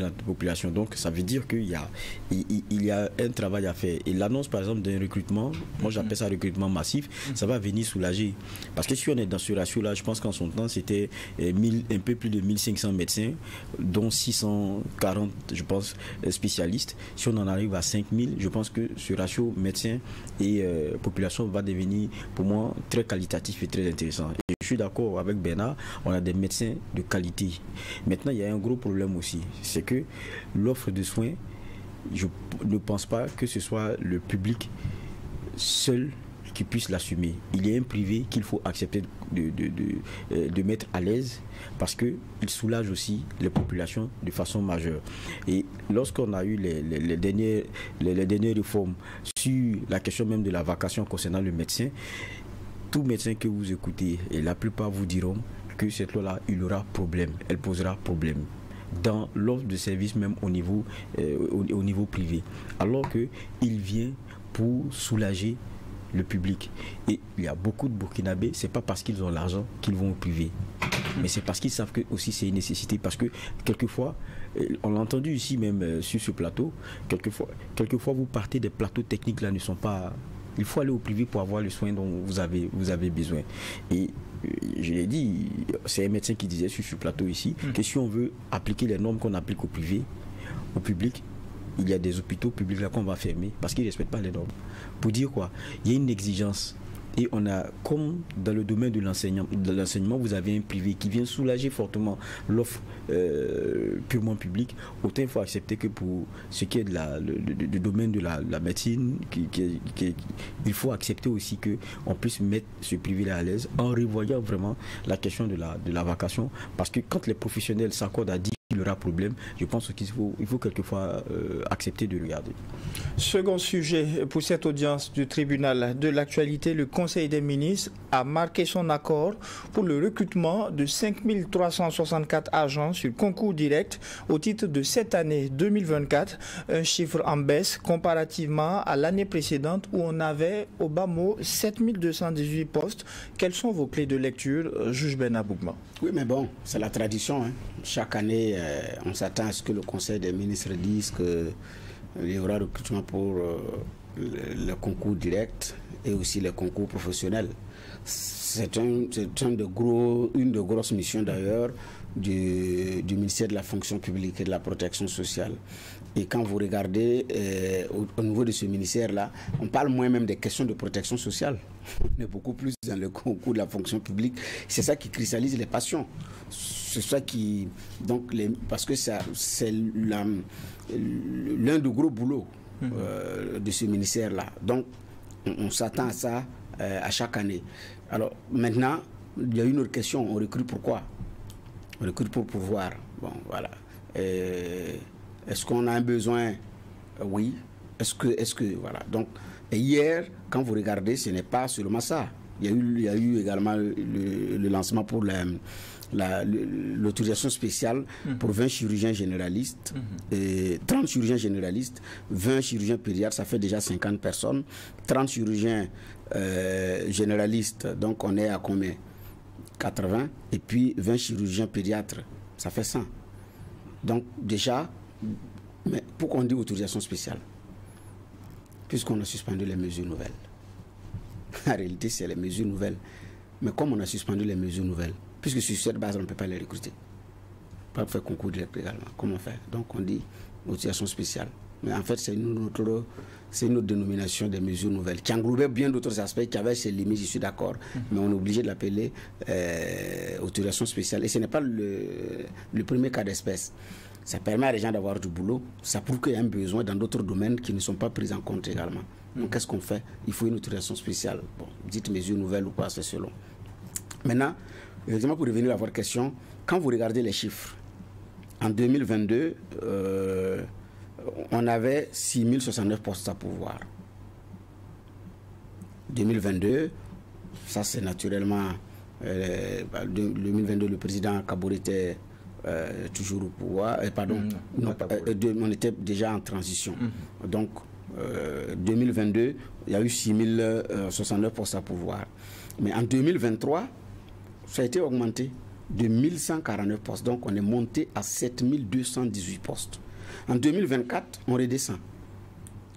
en population. Donc ça veut dire qu'il y a un travail à faire. Et l'annonce par exemple d'un recrutement, moi j'appelle ça recrutement massif, ça va venir soulager. Parce que si on est dans ce ratio-là, je pense qu'en son temps c'était un peu plus de 1500 médecins, dont 640, je pense, spécialistes. Si on en arrive à 5000, je pense que ce ratio médecin et population va devenir pour moi très qualitatif et très intéressant. Et je suis d'accord avec Bernard, on a des médecins de qualité. Maintenant, il y a un gros problème aussi, c'est que l'offre de soins, je ne pense pas que ce soit le public seul qui puisse l'assumer. Il y a un privé qu'il faut accepter de mettre à l'aise parce qu'il soulage aussi les populations de façon majeure. Et lorsqu'on a eu les dernières réformes sur la question même de la vacation concernant le médecin, tout médecin que vous écoutez, et la plupart vous diront que cette loi-là, il aura problème, elle posera problème dans l'offre de service même au niveau privé. Alors qu'il vient pour soulager le public. Et il y a beaucoup de Burkinabés, c'est pas parce qu'ils ont l'argent qu'ils vont au privé. Mais c'est parce qu'ils savent que aussi c'est une nécessité. Parce que quelquefois, on l'a entendu ici même sur ce plateau, quelquefois vous partez des plateaux techniques là ne sont pas... Il faut aller au privé pour avoir le soin dont vous avez besoin. Et je l'ai dit, c'est un médecin qui disait sur ce plateau ici que si on veut appliquer les normes qu'on applique au privé, au public, il y a des hôpitaux publics là qu'on va fermer parce qu'ils ne respectent pas les normes. Pour dire quoi? Il y a une exigence. Et on a, comme dans le domaine de l'enseignement, vous avez un privé qui vient soulager fortement l'offre purement publique. Autant il faut accepter que pour ce qui est du domaine de la médecine, il faut accepter aussi qu'on puisse mettre ce privé-là à l'aise en revoyant vraiment la question de la vacation. Parce que quand les professionnels s'accordent à dire qu'il y aura problème, je pense qu'il faut quelquefois accepter de regarder. Second sujet pour cette audience du tribunal de l'actualité, le Conseil des ministres a marqué son accord pour le recrutement de 5364 agents sur concours direct au titre de cette année 2024, un chiffre en baisse comparativement à l'année précédente où on avait au bas mot 7218 postes. Quelles sont vos clés de lecture, juge Bernard Boukma? Oui, mais bon, c'est la tradition. Hein. Chaque année, on s'attend à ce que le Conseil des ministres dise qu'il y aura recrutement pour le concours direct et aussi les concours professionnels. C'est une de grosses missions d'ailleurs du ministère de la fonction publique et de la protection sociale. Et quand vous regardez au niveau de ce ministère-là, on parle moins même des questions de protection sociale. On est beaucoup plus dans le concours de la fonction publique. C'est ça qui cristallise les passions. C'est ça qui... Donc, parce que c'est l'un des gros boulots de ce ministère-là. Donc, on s'attend à ça à chaque année. Alors, maintenant, il y a une autre question. On recrute pourquoi? On recrute pour pouvoir. Bon, voilà. Est-ce qu'on a un besoin? Oui. Est-ce que voilà. Donc, et hier, quand vous regardez, ce n'est pas seulement ça. Il y a eu également le lancement pour l'autorisation spéciale pour 20 chirurgiens généralistes, et 30 chirurgiens généralistes, 20 chirurgiens pédiatres, ça fait déjà 50 personnes, 30 chirurgiens généralistes, donc on est à combien? 80, et puis 20 chirurgiens pédiatres, ça fait 100. Donc déjà, mais pourquoi on dit autorisation spéciale? Puisqu'on a suspendu les mesures nouvelles. En réalité, c'est les mesures nouvelles. Mais comme on a suspendu les mesures nouvelles, puisque sur cette base, on ne peut pas les recruter. Pas faire concours direct également. Comment faire? Donc on dit autorisation spéciale. Mais en fait, c'est une autre dénomination des mesures nouvelles qui englobait bien d'autres aspects qui avaient ses limites, je suis d'accord. Mais on est obligé de l'appeler autorisation spéciale. Et ce n'est pas le premier cas d'espèce. Ça permet à les gens d'avoir du boulot. Ça prouve qu'il y a un besoin dans d'autres domaines qui ne sont pas pris en compte également. Donc qu'est-ce qu'on fait? Il faut une autorisation spéciale. Bon, dites mesures nouvelles ou pas, c'est selon. Maintenant, effectivement, pour revenir à votre question, quand vous regardez les chiffres, en 2022, on avait 6069 postes à pourvoir. 2022, ça c'est naturellement... 2022, le président Kabour était toujours au pouvoir. On était déjà en transition. Donc, 2022, il y a eu 6069 postes à pouvoir. Mais en 2023, ça a été augmenté de 1149 postes. Donc, on est monté à 7218 postes. En 2024, on redescend.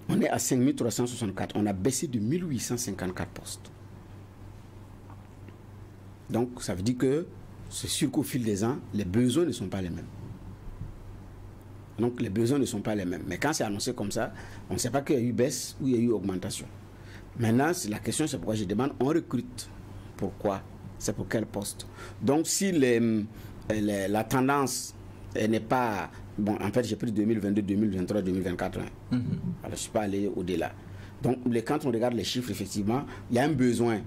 On est à 5364. On a baissé de 1854 postes. Donc, ça veut dire que c'est sûr qu'au fil des ans, les besoins ne sont pas les mêmes. Donc, les besoins ne sont pas les mêmes. Mais quand c'est annoncé comme ça, on ne sait pas qu'il y a eu baisse ou il y a eu augmentation. Maintenant, la question, c'est pourquoi je demande, on recrute. Pourquoi? C'est pour quel poste? Donc, si la tendance n'est pas... Bon, en fait, j'ai pris 2022, 2023, 2024. Alors, je ne suis pas allé au-delà. Donc, quand on regarde les chiffres, effectivement, il y a un besoin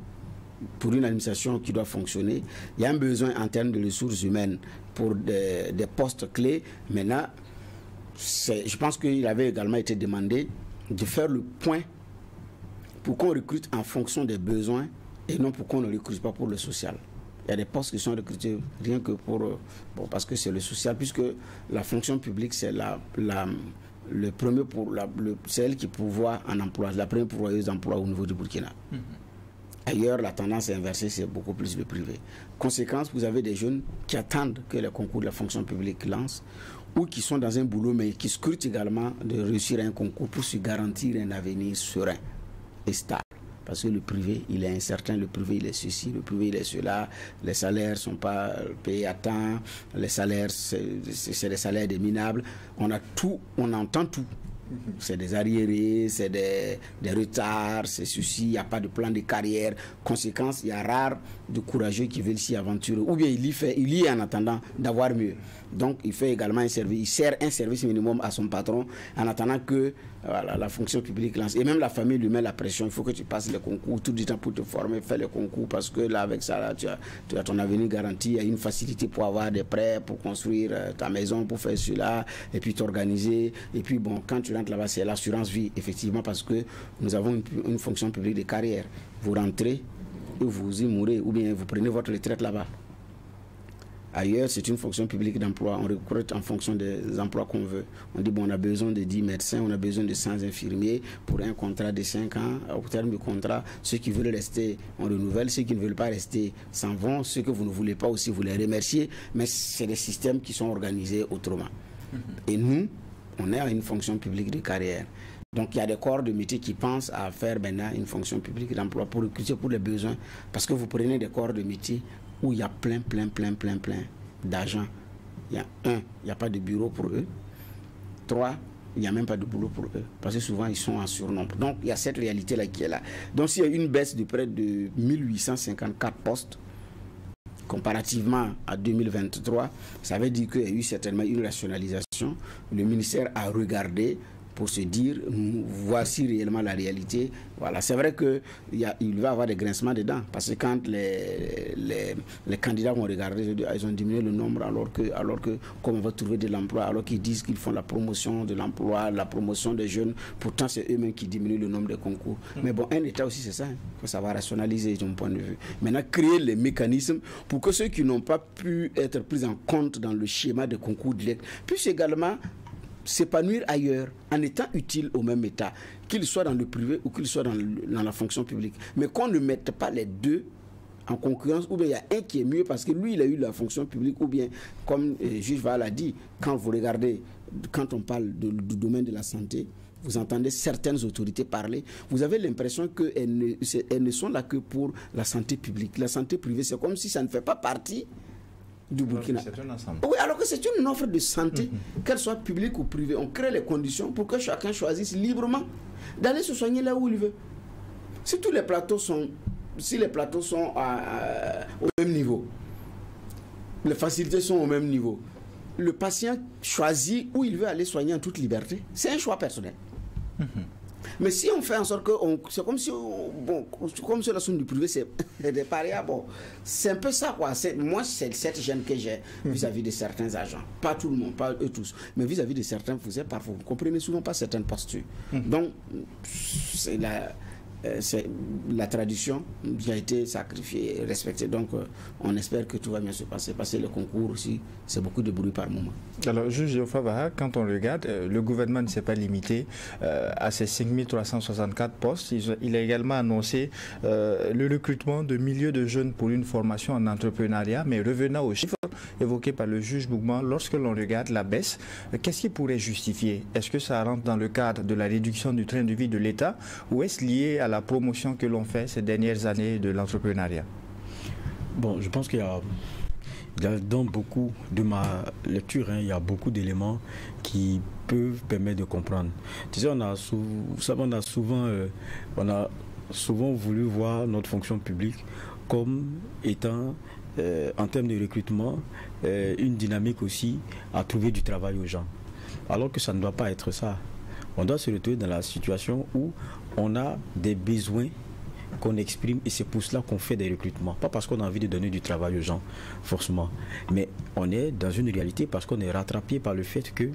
pour une administration qui doit fonctionner. Il y a un besoin en termes de ressources humaines pour des postes clés. Maintenant, je pense qu'il avait également été demandé de faire le point pour qu'on recrute en fonction des besoins et non pour qu'on ne recrute pas pour le social. Il y a des postes qui sont recrutés rien que pour... parce que c'est le social, puisque la fonction publique, c'est le premier c'est elle qui pourvoit en emploi, la première pourvoyeuse d'emploi au niveau du Burkina. Ailleurs, la tendance est inversée, c'est beaucoup plus le privé. Conséquence, vous avez des jeunes qui attendent que les concours de la fonction publique lancent ou qui sont dans un boulot, mais qui scrutent également de réussir un concours pour se garantir un avenir serein et stable. Parce que le privé, il est incertain, le privé, il est ceci, le privé, il est cela, les salaires ne sont pas payés à temps, les salaires, c'est des salaires déminables. On a tout, on entend tout. C'est des arriérés, c'est des retards, c'est ceci, il n'y a pas de plan de carrière. Conséquence, il y a rare de courageux qui veulent s'y aventurer. Ou bien il y est en attendant d'avoir mieux. Donc il fait également un service, il sert un service minimum à son patron en attendant que la fonction publique lance. Et même la famille lui met la pression, il faut que tu passes les concours tout du temps pour te former, fais les concours parce que là avec ça, là, tu as ton avenir garanti, il y a une facilité pour avoir des prêts, pour construire ta maison, pour faire cela, et puis t'organiser. Et puis bon, quand tu rentres là-bas, c'est l'assurance vie, effectivement, parce que nous avons une fonction publique de carrière. Vous rentrez et vous y mourrez, ou bien vous prenez votre retraite là-bas. Ailleurs, c'est une fonction publique d'emploi. On recrute en fonction des emplois qu'on veut. On dit, bon, on a besoin de 10 médecins, on a besoin de 100 infirmiers pour un contrat de 5 ans. Au terme du contrat, ceux qui veulent rester, on renouvelle. Ceux qui ne veulent pas rester s'en vont. Ceux que vous ne voulez pas aussi, vous les remerciez. Mais c'est des systèmes qui sont organisés autrement. Et nous, on est à une fonction publique de carrière. Donc, il y a des corps de métier qui pensent à faire maintenant une fonction publique d'emploi pour recruter pour les besoins. Parce que vous prenez des corps de métier où il y a plein d'agents. Il n'y a pas de bureau pour eux. 3, il n'y a même pas de boulot pour eux. Parce que souvent, ils sont en surnombre. Donc, il y a cette réalité-là qui est là. Donc, s'il y a une baisse de près de 1854 postes, comparativement à 2023, ça veut dire qu'il y a eu certainement une rationalisation. Le ministère a regardé pour se dire, voici réellement la réalité. Voilà, c'est vrai qu'il va y avoir des grincements dedans, parce que quand les candidats vont regarder, ils ont diminué le nombre, alors que comme on va trouver de l'emploi, alors qu'ils disent qu'ils font la promotion de l'emploi, la promotion des jeunes, pourtant c'est eux-mêmes qui diminuent le nombre de concours. Mais bon, un État aussi, c'est ça, que ça va rationaliser de mon point de vue. Maintenant, créer les mécanismes pour que ceux qui n'ont pas pu être pris en compte dans le schéma de concours direct puissent également s'épanouir ailleurs en étant utile au même État, qu'il soit dans le privé ou qu'il soit dans la fonction publique. Mais qu'on ne mette pas les deux en concurrence, ou bien il y a un qui est mieux parce que lui il a eu la fonction publique, ou bien comme Juge Val a dit, quand vous regardez, quand on parle du domaine de la santé, vous entendez certaines autorités parler, vous avez l'impression qu'elles ne sont là que pour la santé publique. La santé privée, c'est comme si ça ne fait pas partie du Burkina. Oui, alors que c'est une offre de santé, qu'elle soit publique ou privée. On crée les conditions pour que chacun choisisse librement d'aller se soigner là où il veut. Si tous les plateaux sont, au même niveau, les facilités sont au même niveau, le patient choisit où il veut aller soigner en toute liberté. C'est un choix personnel. Mais si on fait en sorte que c'est comme si comme sur la zone du privé, c'est des parias, bon, c'est un peu ça quoi. Moi, c'est cette gêne que j'ai vis-à-vis de certains agents. Pas tout le monde, pas eux tous, mais vis-à-vis de certains, parfois vous ne comprenez souvent pas certaines postures. Donc, c'est la tradition qui a été sacrifiée et respectée. Donc, on espère que tout va bien se passer. Parce que le concours aussi, c'est beaucoup de bruit par moment. Alors, juge Geoffroy Baha, quand on regarde, le gouvernement ne s'est pas limité à ces 5364 postes. Il a également annoncé le recrutement de milliers de jeunes pour une formation en entrepreneuriat. Mais revenant aux chiffres évoqués par le juge Bougman, lorsque l'on regarde la baisse, qu'est-ce qui pourrait justifier? Est-ce que ça rentre dans le cadre de la réduction du train de vie de l'État ou est-ce lié à la promotion que l'on fait ces dernières années de l'entrepreneuriat? Bon, je pense qu'il y a dans beaucoup de ma lecture, il y a beaucoup d'éléments qui peuvent permettre de comprendre. Tu sais, on a souvent voulu voir notre fonction publique comme étant, en termes de recrutement, une dynamique aussi à trouver du travail aux gens. Alors que ça ne doit pas être ça. On doit se retrouver dans la situation où on a des besoins qu'on exprime et c'est pour cela qu'on fait des recrutements. Pas parce qu'on a envie de donner du travail aux gens, forcément. Mais on est dans une réalité parce qu'on est rattrapé par le fait que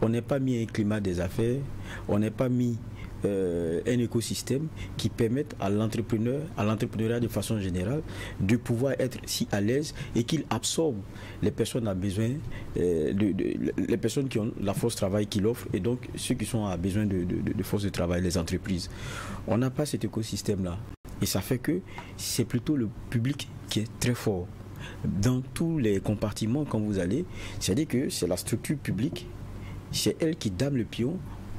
on n'est pas mis un climat des affaires, on n'est pas mis un écosystème qui permette à l'entrepreneuriat de façon générale de pouvoir être si à l'aise et qu'il absorbe les personnes à besoin, les personnes qui ont la force de travail qu'il offre et donc ceux qui sont à besoin de force de travail, les entreprises. On n'a pas cet écosystème-là et ça fait que c'est plutôt le public qui est très fort. Dans tous les compartiments quand vous allez, c'est-à-dire que c'est la structure publique, c'est elle qui dame le pion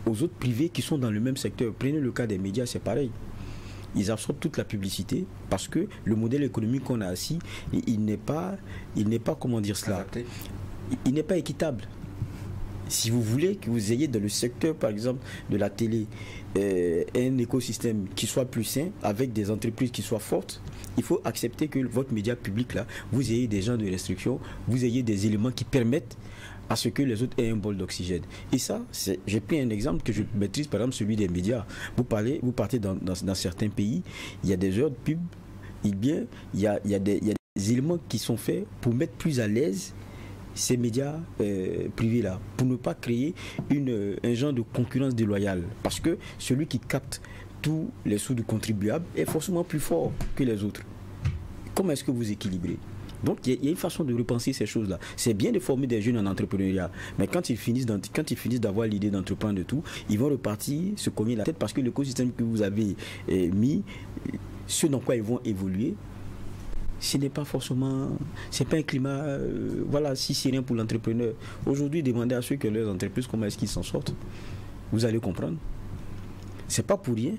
aux autres privés qui sont dans le même secteur. Prenez le cas des médias, c'est pareil. Ils absorbent toute la publicité parce que le modèle économique qu'on a assis, il n'est pas, comment dire cela, il n'est pas équitable. Si vous voulez que vous ayez dans le secteur, par exemple, de la télé, un écosystème qui soit plus sain, avec des entreprises qui soient fortes, il faut accepter que votre média public, là, vous ayez des gens de restriction, vous ayez des éléments qui permettent à ce que les autres aient un bol d'oxygène. Et ça, j'ai pris un exemple que je maîtrise, par exemple celui des médias. Vous partez dans certains pays, il y a des heures de pub, il y a des éléments qui sont faits pour mettre plus à l'aise ces médias privés-là, pour ne pas créer un genre de concurrence déloyale. Parce que celui qui capte tous les sous du contribuable est forcément plus fort que les autres. Comment est-ce que vous équilibrez ? Donc il y a une façon de repenser ces choses-là. C'est bien de former des jeunes en entrepreneuriat, mais quand ils finissent d'avoir l'idée d'entreprendre de tout, ils vont repartir se cogner la tête parce que l'écosystème que vous avez mis, ce dans quoi ils vont évoluer, ce n'est pas forcément, c'est pas un climat si serein pour l'entrepreneur. Aujourd'hui, demandez à ceux qui ont leurs entreprises comment est-ce qu'ils s'en sortent. Vous allez comprendre. C'est pas pour rien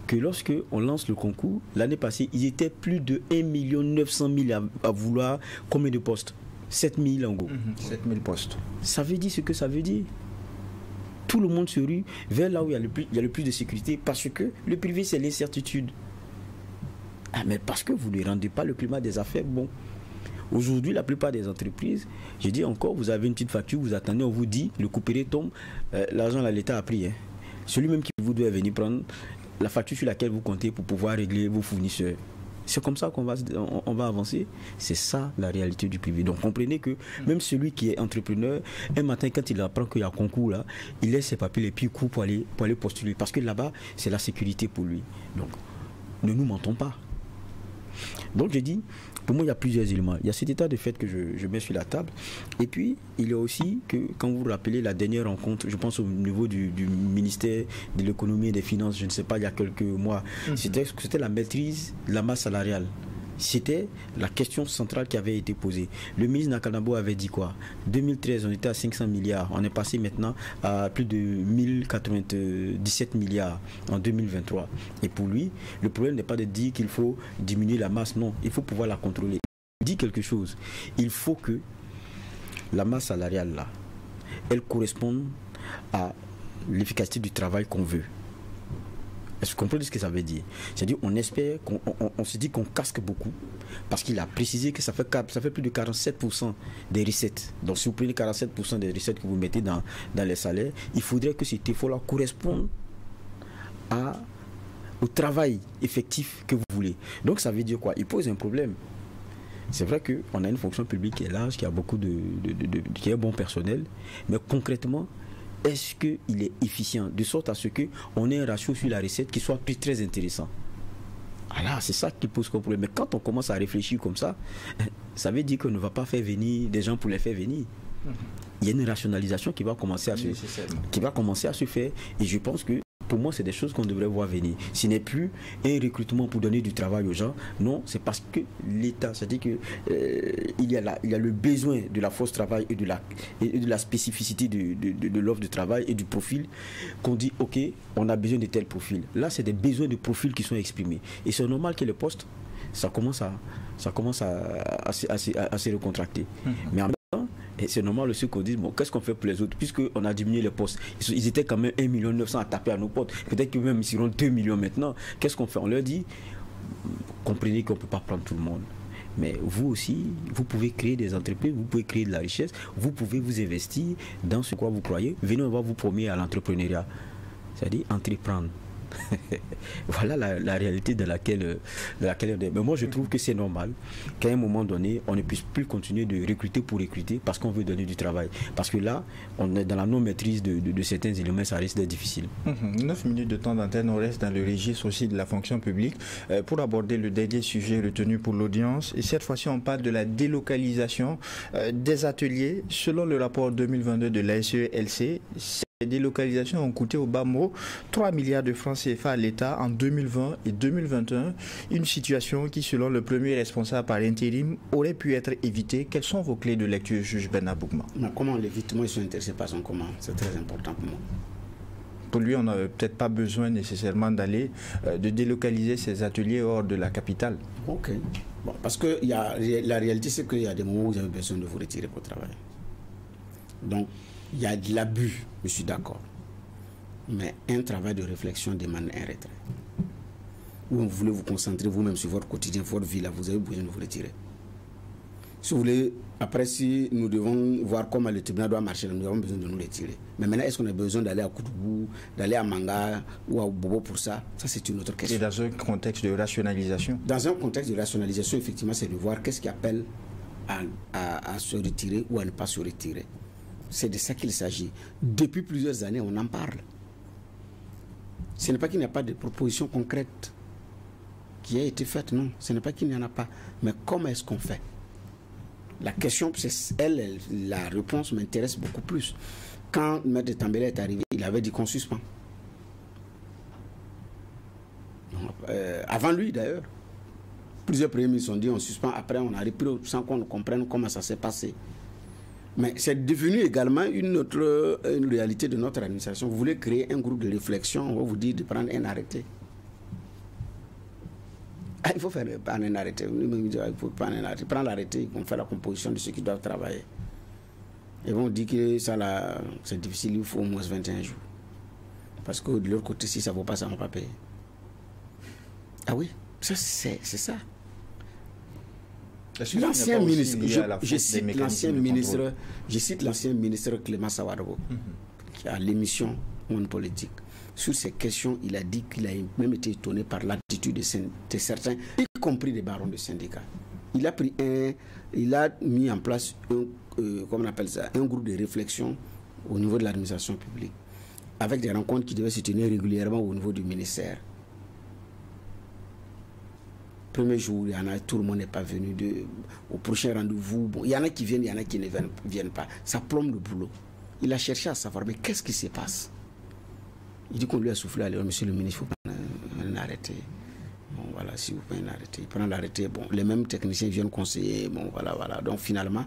que lorsque on lance le concours, l'année passée, ils étaient plus de 1 900 000 à vouloir combien de postes? 7 000 en gros. 7 000 postes. Ça veut dire ce que ça veut dire. Tout le monde se rue vers là où il y a le plus de sécurité parce que le privé, c'est l'incertitude. Ah, mais parce que vous ne rendez pas le climat des affaires bon. Aujourd'hui, la plupart des entreprises, je dis encore, vous avez une petite facture, vous attendez, on vous dit, le couperet tombe, l'argent là, l'État a pris. Celui même qui vous doit venir prendre la facture sur laquelle vous comptez pour pouvoir régler vos fournisseurs. C'est comme ça qu'on va avancer. C'est ça la réalité du privé. Donc comprenez que même celui qui est entrepreneur, un matin quand il apprend qu'il y a un concours là, il laisse ses papiers et puis il court pour aller postuler. Parce que là-bas, c'est la sécurité pour lui. Donc ne nous mentons pas. Donc je dis, pour moi il y a plusieurs éléments. Il y a cet état de fait que je mets sur la table. Et puis il y a aussi que quand vous vous rappelez la dernière rencontre, je pense au niveau du ministère de l'économie et des finances, je ne sais pas, il y a quelques mois, c'était la maîtrise de la masse salariale. C'était la question centrale qui avait été posée. Le ministre Nakanabo avait dit quoi? 2013, on était à 500 milliards. On est passé maintenant à plus de 1097 milliards en 2023. Et pour lui, le problème n'est pas de dire qu'il faut diminuer la masse. Non, il faut pouvoir la contrôler. Il dit quelque chose. Il faut que la masse salariale, là, elle corresponde à l'efficacité du travail qu'on veut. Est-ce que vous comprenez ce que ça veut dire? C'est-à-dire on espère, on se dit qu'on casque beaucoup parce qu'il a précisé que ça fait plus de 47% des recettes. Donc si vous prenez 47% des recettes que vous mettez dans les salaires, il faudrait que cet effort-là corresponde au travail effectif que vous voulez. Donc ça veut dire quoi? Il pose un problème. C'est vrai qu'on a une fonction publique qui est large, qui a beaucoup qui est bon personnel, mais concrètement, est-ce qu'il est efficient, de sorte à ce qu'on ait un ratio sur la recette qui soit plus très intéressant. Alors, c'est ça qui pose comme problème. Mais quand on commence à réfléchir comme ça veut dire qu'on ne va pas faire venir des gens pour les faire venir. Il y a une rationalisation qui va commencer à se faire. Et je pense que pour moi, c'est des choses qu'on devrait voir venir. Ce n'est plus un recrutement pour donner du travail aux gens. Non, c'est parce que l'État, c'est-à-dire qu'il y a le besoin de la force travail et de la spécificité de l'offre de travail et du profil qu'on dit, OK, on a besoin de tel profil. Là, c'est des besoins de profil qui sont exprimés. Et c'est normal que les postes, ça commence à se recontracter. Mais en même temps, et c'est normal aussi qu'on dise, bon, qu'est-ce qu'on fait pour les autres, puisqu'on a diminué les postes. Ils étaient quand même 1,9 million à taper à nos portes. Peut-être que même ils seront 2 millions maintenant. Qu'est-ce qu'on fait? On leur dit, comprenez qu'on ne peut pas prendre tout le monde. Mais vous aussi, vous pouvez créer des entreprises, vous pouvez créer de la richesse, vous pouvez vous investir dans ce quoi vous croyez. Venez, on va vous promener à l'entrepreneuriat. C'est-à-dire entreprendre. Voilà la réalité de laquelle on est. Mais moi je trouve que c'est normal qu'à un moment donné on ne puisse plus continuer de recruter pour recruter parce qu'on veut donner du travail, parce que là on est dans la non-maîtrise de certains éléments, ça risque d'être difficile. 9 minutes de temps d'antenne, on reste dans le registre aussi de la fonction publique pour aborder le dernier sujet retenu pour l'audience, et cette fois-ci on parle de la délocalisation des ateliers. Selon le rapport 2022 de la SELC, les délocalisations ont coûté au bas mot 3 milliards de francs CFA à l'État en 2020 et 2021. Une situation qui, selon le premier responsable par intérim, aurait pu être évitée. Quelles sont vos clés de lecture, juge Bernard Boukma? Comment on l'évite? Moi, ils sont intéressés par son comment. C'est très important pour moi. Pour lui, on n'a peut-être pas besoin nécessairement d'aller de délocaliser ses ateliers hors de la capitale. Ok. Bon, parce que la réalité, c'est qu'il y a des moments où vous avez besoin de vous retirer pour travailler. Donc, il y a de l'abus, je suis d'accord. Mais un travail de réflexion demande un retrait. Où vous voulez vous concentrer vous-même sur votre quotidien, votre vie, là, vous avez besoin de vous retirer. Si vous voulez, après, si nous devons voir comment le tribunal doit marcher, nous avons besoin de nous retirer. Mais maintenant, est-ce qu'on a besoin d'aller à Koutoubou, d'aller à Manga ou à Bobo pour ça? Ça, c'est une autre question. Et dans un contexte de rationalisation? Dans un contexte de rationalisation, effectivement, c'est de voir qu'est-ce qui appelle à se retirer ou à ne pas se retirer. C'est de ça qu'il s'agit. Depuis plusieurs années, on en parle. Ce n'est pas qu'il n'y a pas de proposition concrète qui a été faite, non. Ce n'est pas qu'il n'y en a pas. Mais comment est-ce qu'on fait? La question, la réponse m'intéresse beaucoup plus. Quand M. Tambélé est arrivé, il avait dit qu'on suspend. Avant lui, d'ailleurs. Plusieurs premiers ministres ont dit on suspend. Après, on a repris sans qu'on comprenne comment ça s'est passé. Mais c'est devenu également une réalité de notre administration. Vous voulez créer un groupe de réflexion, on va vous dire de prendre un arrêté. Il faut faire un arrêté. Il faut prendre un arrêté. Prendre l'arrêté, on fait la composition de ceux qui doivent travailler. Et on dit que ça là, c'est difficile, il faut au moins 21 jours. Parce que de l'autre côté, si ça ne vaut pas, ça ne va pas payer. Ah oui, ça c'est ça. L'ancien ministre, je cite l'ancien ministre Clément Sawarabo, qui a l'émission Monde Politique. Sur ces questions, il a dit qu'il a même été étonné par l'attitude de certains, y compris des barons de syndicats. Il a mis en place un groupe de réflexion au niveau de l'administration publique, avec des rencontres qui devaient se tenir régulièrement au niveau du ministère. Premier jour, il y en a, tout le monde n'est pas venu au prochain rendez-vous. Bon, il y en a qui viennent, il y en a qui ne viennent pas. Ça plombe le boulot. Il a cherché à savoir, mais qu'est-ce qui se passe? Il dit qu'on lui a soufflé, allez, monsieur le ministre, il faut prendre un arrêté. Bon, voilà, si vous prenez un arrêté. Il prend l'arrêté. Bon, les mêmes techniciens viennent conseiller. Bon, voilà. Donc, finalement,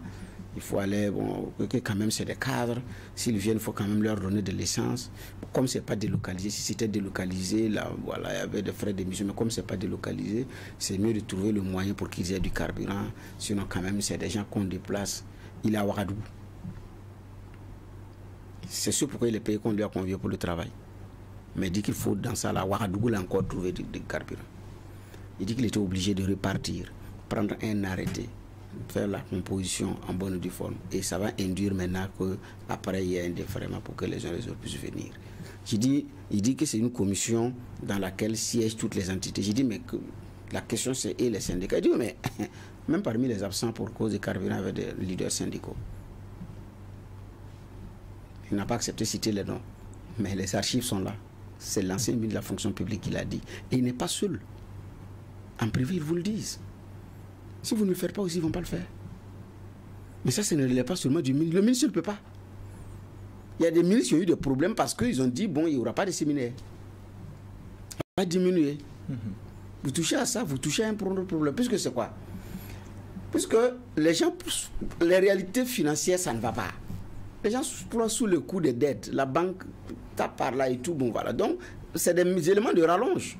il faut aller, bon, quand même, c'est des cadres. S'ils viennent, il faut quand même leur donner de l'essence. Comme ce n'est pas délocalisé, si c'était délocalisé, là, voilà, il y avait des frais d'émission, mais comme ce n'est pas délocalisé, c'est mieux de trouver le moyen pour qu'ils aient du carburant. Sinon, quand même, c'est des gens qu'on déplace. Il est à Ouagadougou. C'est sûr pourquoi il est payé qu'on lui a convié pour le travail. Mais il dit qu'il faut, dans ça, là, Ouagadougou, là, encore trouver du carburant. Il dit qu'il était obligé de repartir, prendre un arrêté, faire la composition en bonne et due forme. Et ça va induire maintenant qu'après, il y a un défraiement pour que les uns et les autres puissent venir. Il dit que c'est une commission dans laquelle siègent toutes les entités. J'ai dit, mais la question c'est et les syndicats. Il dit, mais même parmi les absents pour cause de carburant avec des leaders syndicaux. Il n'a pas accepté de citer les noms. Mais les archives sont là. C'est l'ancien ministre de la fonction publique qui l'a dit. Et il n'est pas seul. En privé, ils vous le disent. Si vous ne le faites pas aussi, ils ne vont pas le faire. Mais ça ne relève pas seulement du ministre. Le ministre ne peut pas. Il y a des ministres qui ont eu des problèmes parce qu'ils ont dit, bon, il n'y aura pas de séminaire. Il va diminuer. Vous touchez à ça, vous touchez à un problème. Puisque c'est quoi? Puisque les gens, les réalités financières, ça ne va pas. Les gens prennent sous le coup des dettes. La banque tape par là et tout. Bon, voilà. Donc, c'est des éléments de rallonge.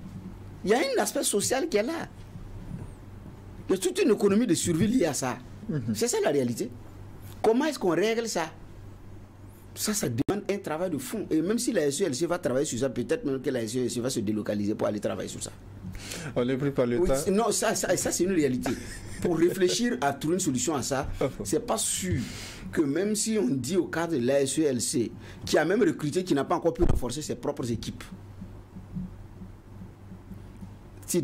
Il y a un aspect social qui est là. Il y a toute une économie de survie liée à ça. C'est ça la réalité. Comment est-ce qu'on règle ça? Ça demande un travail de fond. Et même si la SELC va travailler sur ça, peut-être même que la SELC va se délocaliser pour aller travailler sur ça. On est pris par le temps. Non, ça c'est une réalité. Pour réfléchir à trouver une solution à ça, c'est pas sûr que même si on dit au cadre de la SELC, qui a même recruté, qui n'a pas encore pu renforcer ses propres équipes, elle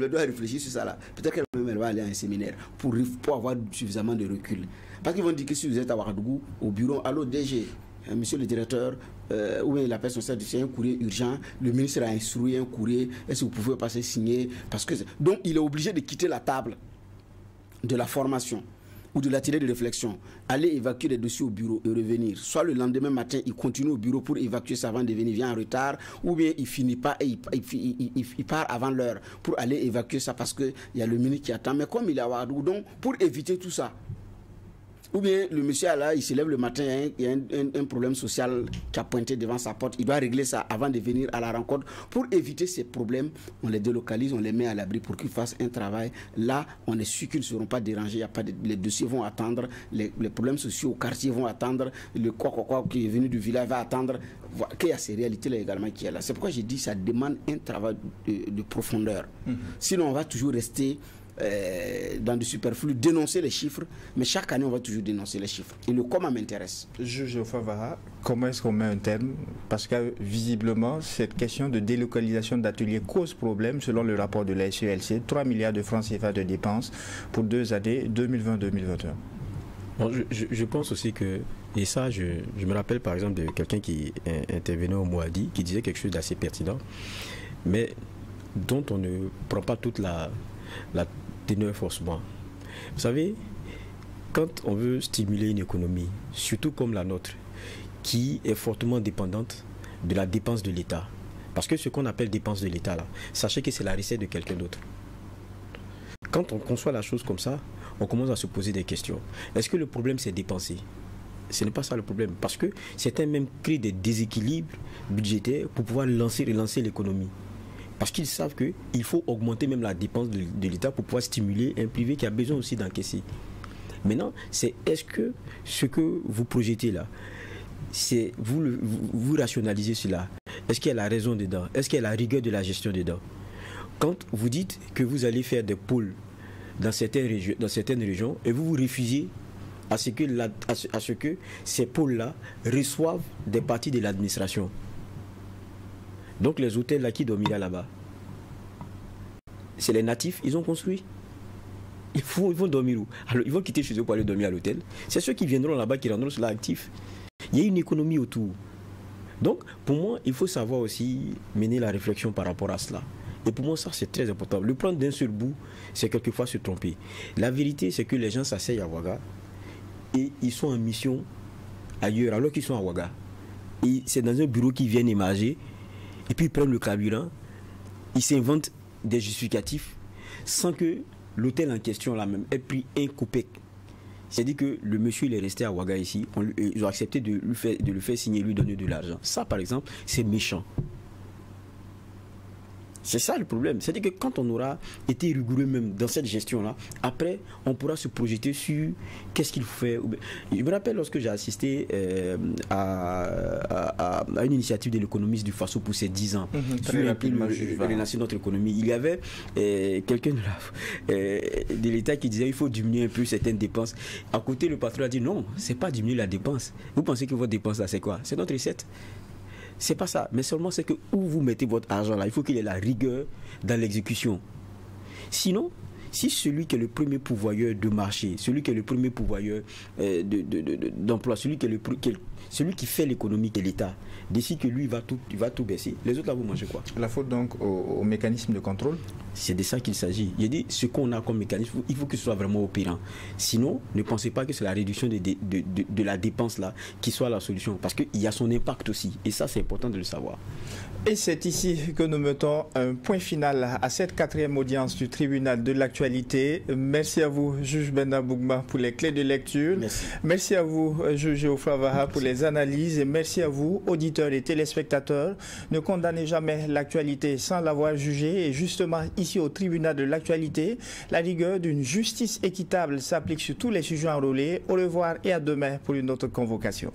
doit réfléchir sur ça là. Peut-être qu'elle va aller à un séminaire pour avoir suffisamment de recul. Parce qu'ils vont dire que si vous êtes à Ouagadougou, au bureau, allô DG, monsieur le directeur, ou bien la personne, c'est un courrier urgent, le ministre a instruit un courrier, est-ce que vous pouvez passer signer? Parce que, donc il est obligé de quitter la table de la formation ou de l'atelier de réflexion, aller évacuer les dossiers au bureau et revenir. Soit le lendemain matin, il continue au bureau pour évacuer ça avant de venir, il vient en retard, ou bien il finit pas et il part avant l'heure pour aller évacuer ça parce qu'il y a le ministre qui attend. Mais comme il est à Ouagadougou, donc pour éviter tout ça, ou bien le monsieur là, il se lève le matin, il y a un problème social qui a pointé devant sa porte, il doit régler ça avant de venir à la rencontre. Pour éviter ces problèmes, on les délocalise, on les met à l'abri pour qu'ils fassent un travail. Là, on est sûr qu'ils ne seront pas dérangés, les dossiers vont attendre, les problèmes sociaux au quartier vont attendre, le quoi qui est venu du village va attendre. Voilà, qu'il y a ces réalités-là également qui est là. C'est pourquoi j'ai dit que ça demande un travail de profondeur. Sinon, on va toujours rester dans du superflu, dénoncer les chiffres, mais chaque année on va toujours dénoncer les chiffres. Et le comment m'intéresse. Juge Favara, comment est-ce qu'on met un thème? Parce que visiblement, cette question de délocalisation d'ateliers cause problème selon le rapport de la SELC, 3 milliards de francs CFA de dépenses pour 2 années, 2020-2021. Bon, je pense aussi que, et ça je me rappelle par exemple de quelqu'un qui intervenait au Moadi, qui disait quelque chose d'assez pertinent, mais dont on ne prend pas toute la teneur forcément. Vous savez, quand on veut stimuler une économie, surtout comme la nôtre, qui est fortement dépendante de la dépense de l'État, parce que ce qu'on appelle dépense de l'État là, sachez que c'est la recette de quelqu'un d'autre. Quand on conçoit la chose comme ça, on commence à se poser des questions. Est-ce que le problème c'est dépenser? Ce n'est pas ça le problème, parce que certains même créent des déséquilibres budgétaires pour pouvoir relancer l'économie. Parce qu'ils savent qu'il faut augmenter même la dépense de l'État pour pouvoir stimuler un privé qui a besoin aussi d'encaisser. Maintenant, est-ce que ce que vous projetez là, c'est vous rationalisez cela? Est-ce qu'il y a la raison dedans? Est-ce qu'il y a la rigueur de la gestion dedans? Quand vous dites que vous allez faire des pôles dans certaines régions et vous refusez à ce que ces pôles-là reçoivent des parties de l'administration. Donc les hôtels là qui dormiraient là-bas, c'est les natifs, ils ont construit. Ils vont dormir où? Alors ils vont quitter chez eux pour aller dormir à l'hôtel. C'est ceux qui viendront là-bas qui rendront cela actif. Il y a une économie autour. Donc pour moi, il faut savoir aussi mener la réflexion par rapport à cela. Et pour moi, ça c'est très important. Le prendre d'un seul bout, c'est quelquefois se tromper. La vérité, c'est que les gens s'asseyent à Ouaga et ils sont en mission ailleurs alors qu'ils sont à Ouaga. Et c'est dans un bureau qu'ils viennent émarger. Et puis ils prennent le carburant, ils s'inventent des justificatifs sans que l'hôtel en question là même ait pris un copec. C'est-à-dire que le monsieur il est resté à Ouaga ici, ils ont accepté de le faire signer, lui donner de l'argent. Ça par exemple, c'est méchant. C'est ça le problème. C'est-à-dire que quand on aura été rigoureux même dans cette gestion-là, après, on pourra se projeter sur qu'est-ce qu'il faut faire. Je me rappelle lorsque j'ai assisté à une initiative de l'économiste du Faso pour ses 10 ans, sur relancer notre économie. Il y avait quelqu'un de l'État qui disait qu'il faut diminuer un peu certaines dépenses. À côté, le patron a dit non, c'est pas diminuer la dépense. Vous pensez que votre dépense là, c'est quoi? C'est notre recette. C'est pas ça, mais seulement c'est que où vous mettez votre argent là, il faut qu'il y ait la rigueur dans l'exécution. Sinon, Si celui qui est le premier pourvoyeur de marché, celui qui est le premier pourvoyeur d'emploi, celui qui fait l'économie de l'État, décide que lui il va tout baisser, les autres là vous mangez quoi? La faute donc au mécanisme de contrôle? C'est de ça qu'il s'agit. Il dit ce qu'on a comme mécanisme, il faut que ce soit vraiment opérant. Sinon, ne pensez pas que c'est la réduction de la dépense là qui soit la solution, parce qu'il y a son impact aussi. Et ça, c'est important de le savoir. Et c'est ici que nous mettons un point final à cette 4e audience du tribunal de l'actualité. Merci à vous, juge Benda Bougma, pour les clés de lecture. Merci à vous, juge Geoffroy Vaha, pour les analyses. Et merci à vous, auditeurs et téléspectateurs. Ne condamnez jamais l'actualité sans l'avoir jugée. Et justement, ici au tribunal de l'actualité, la rigueur d'une justice équitable s'applique sur tous les sujets enrôlés. Au revoir et à demain pour une autre convocation.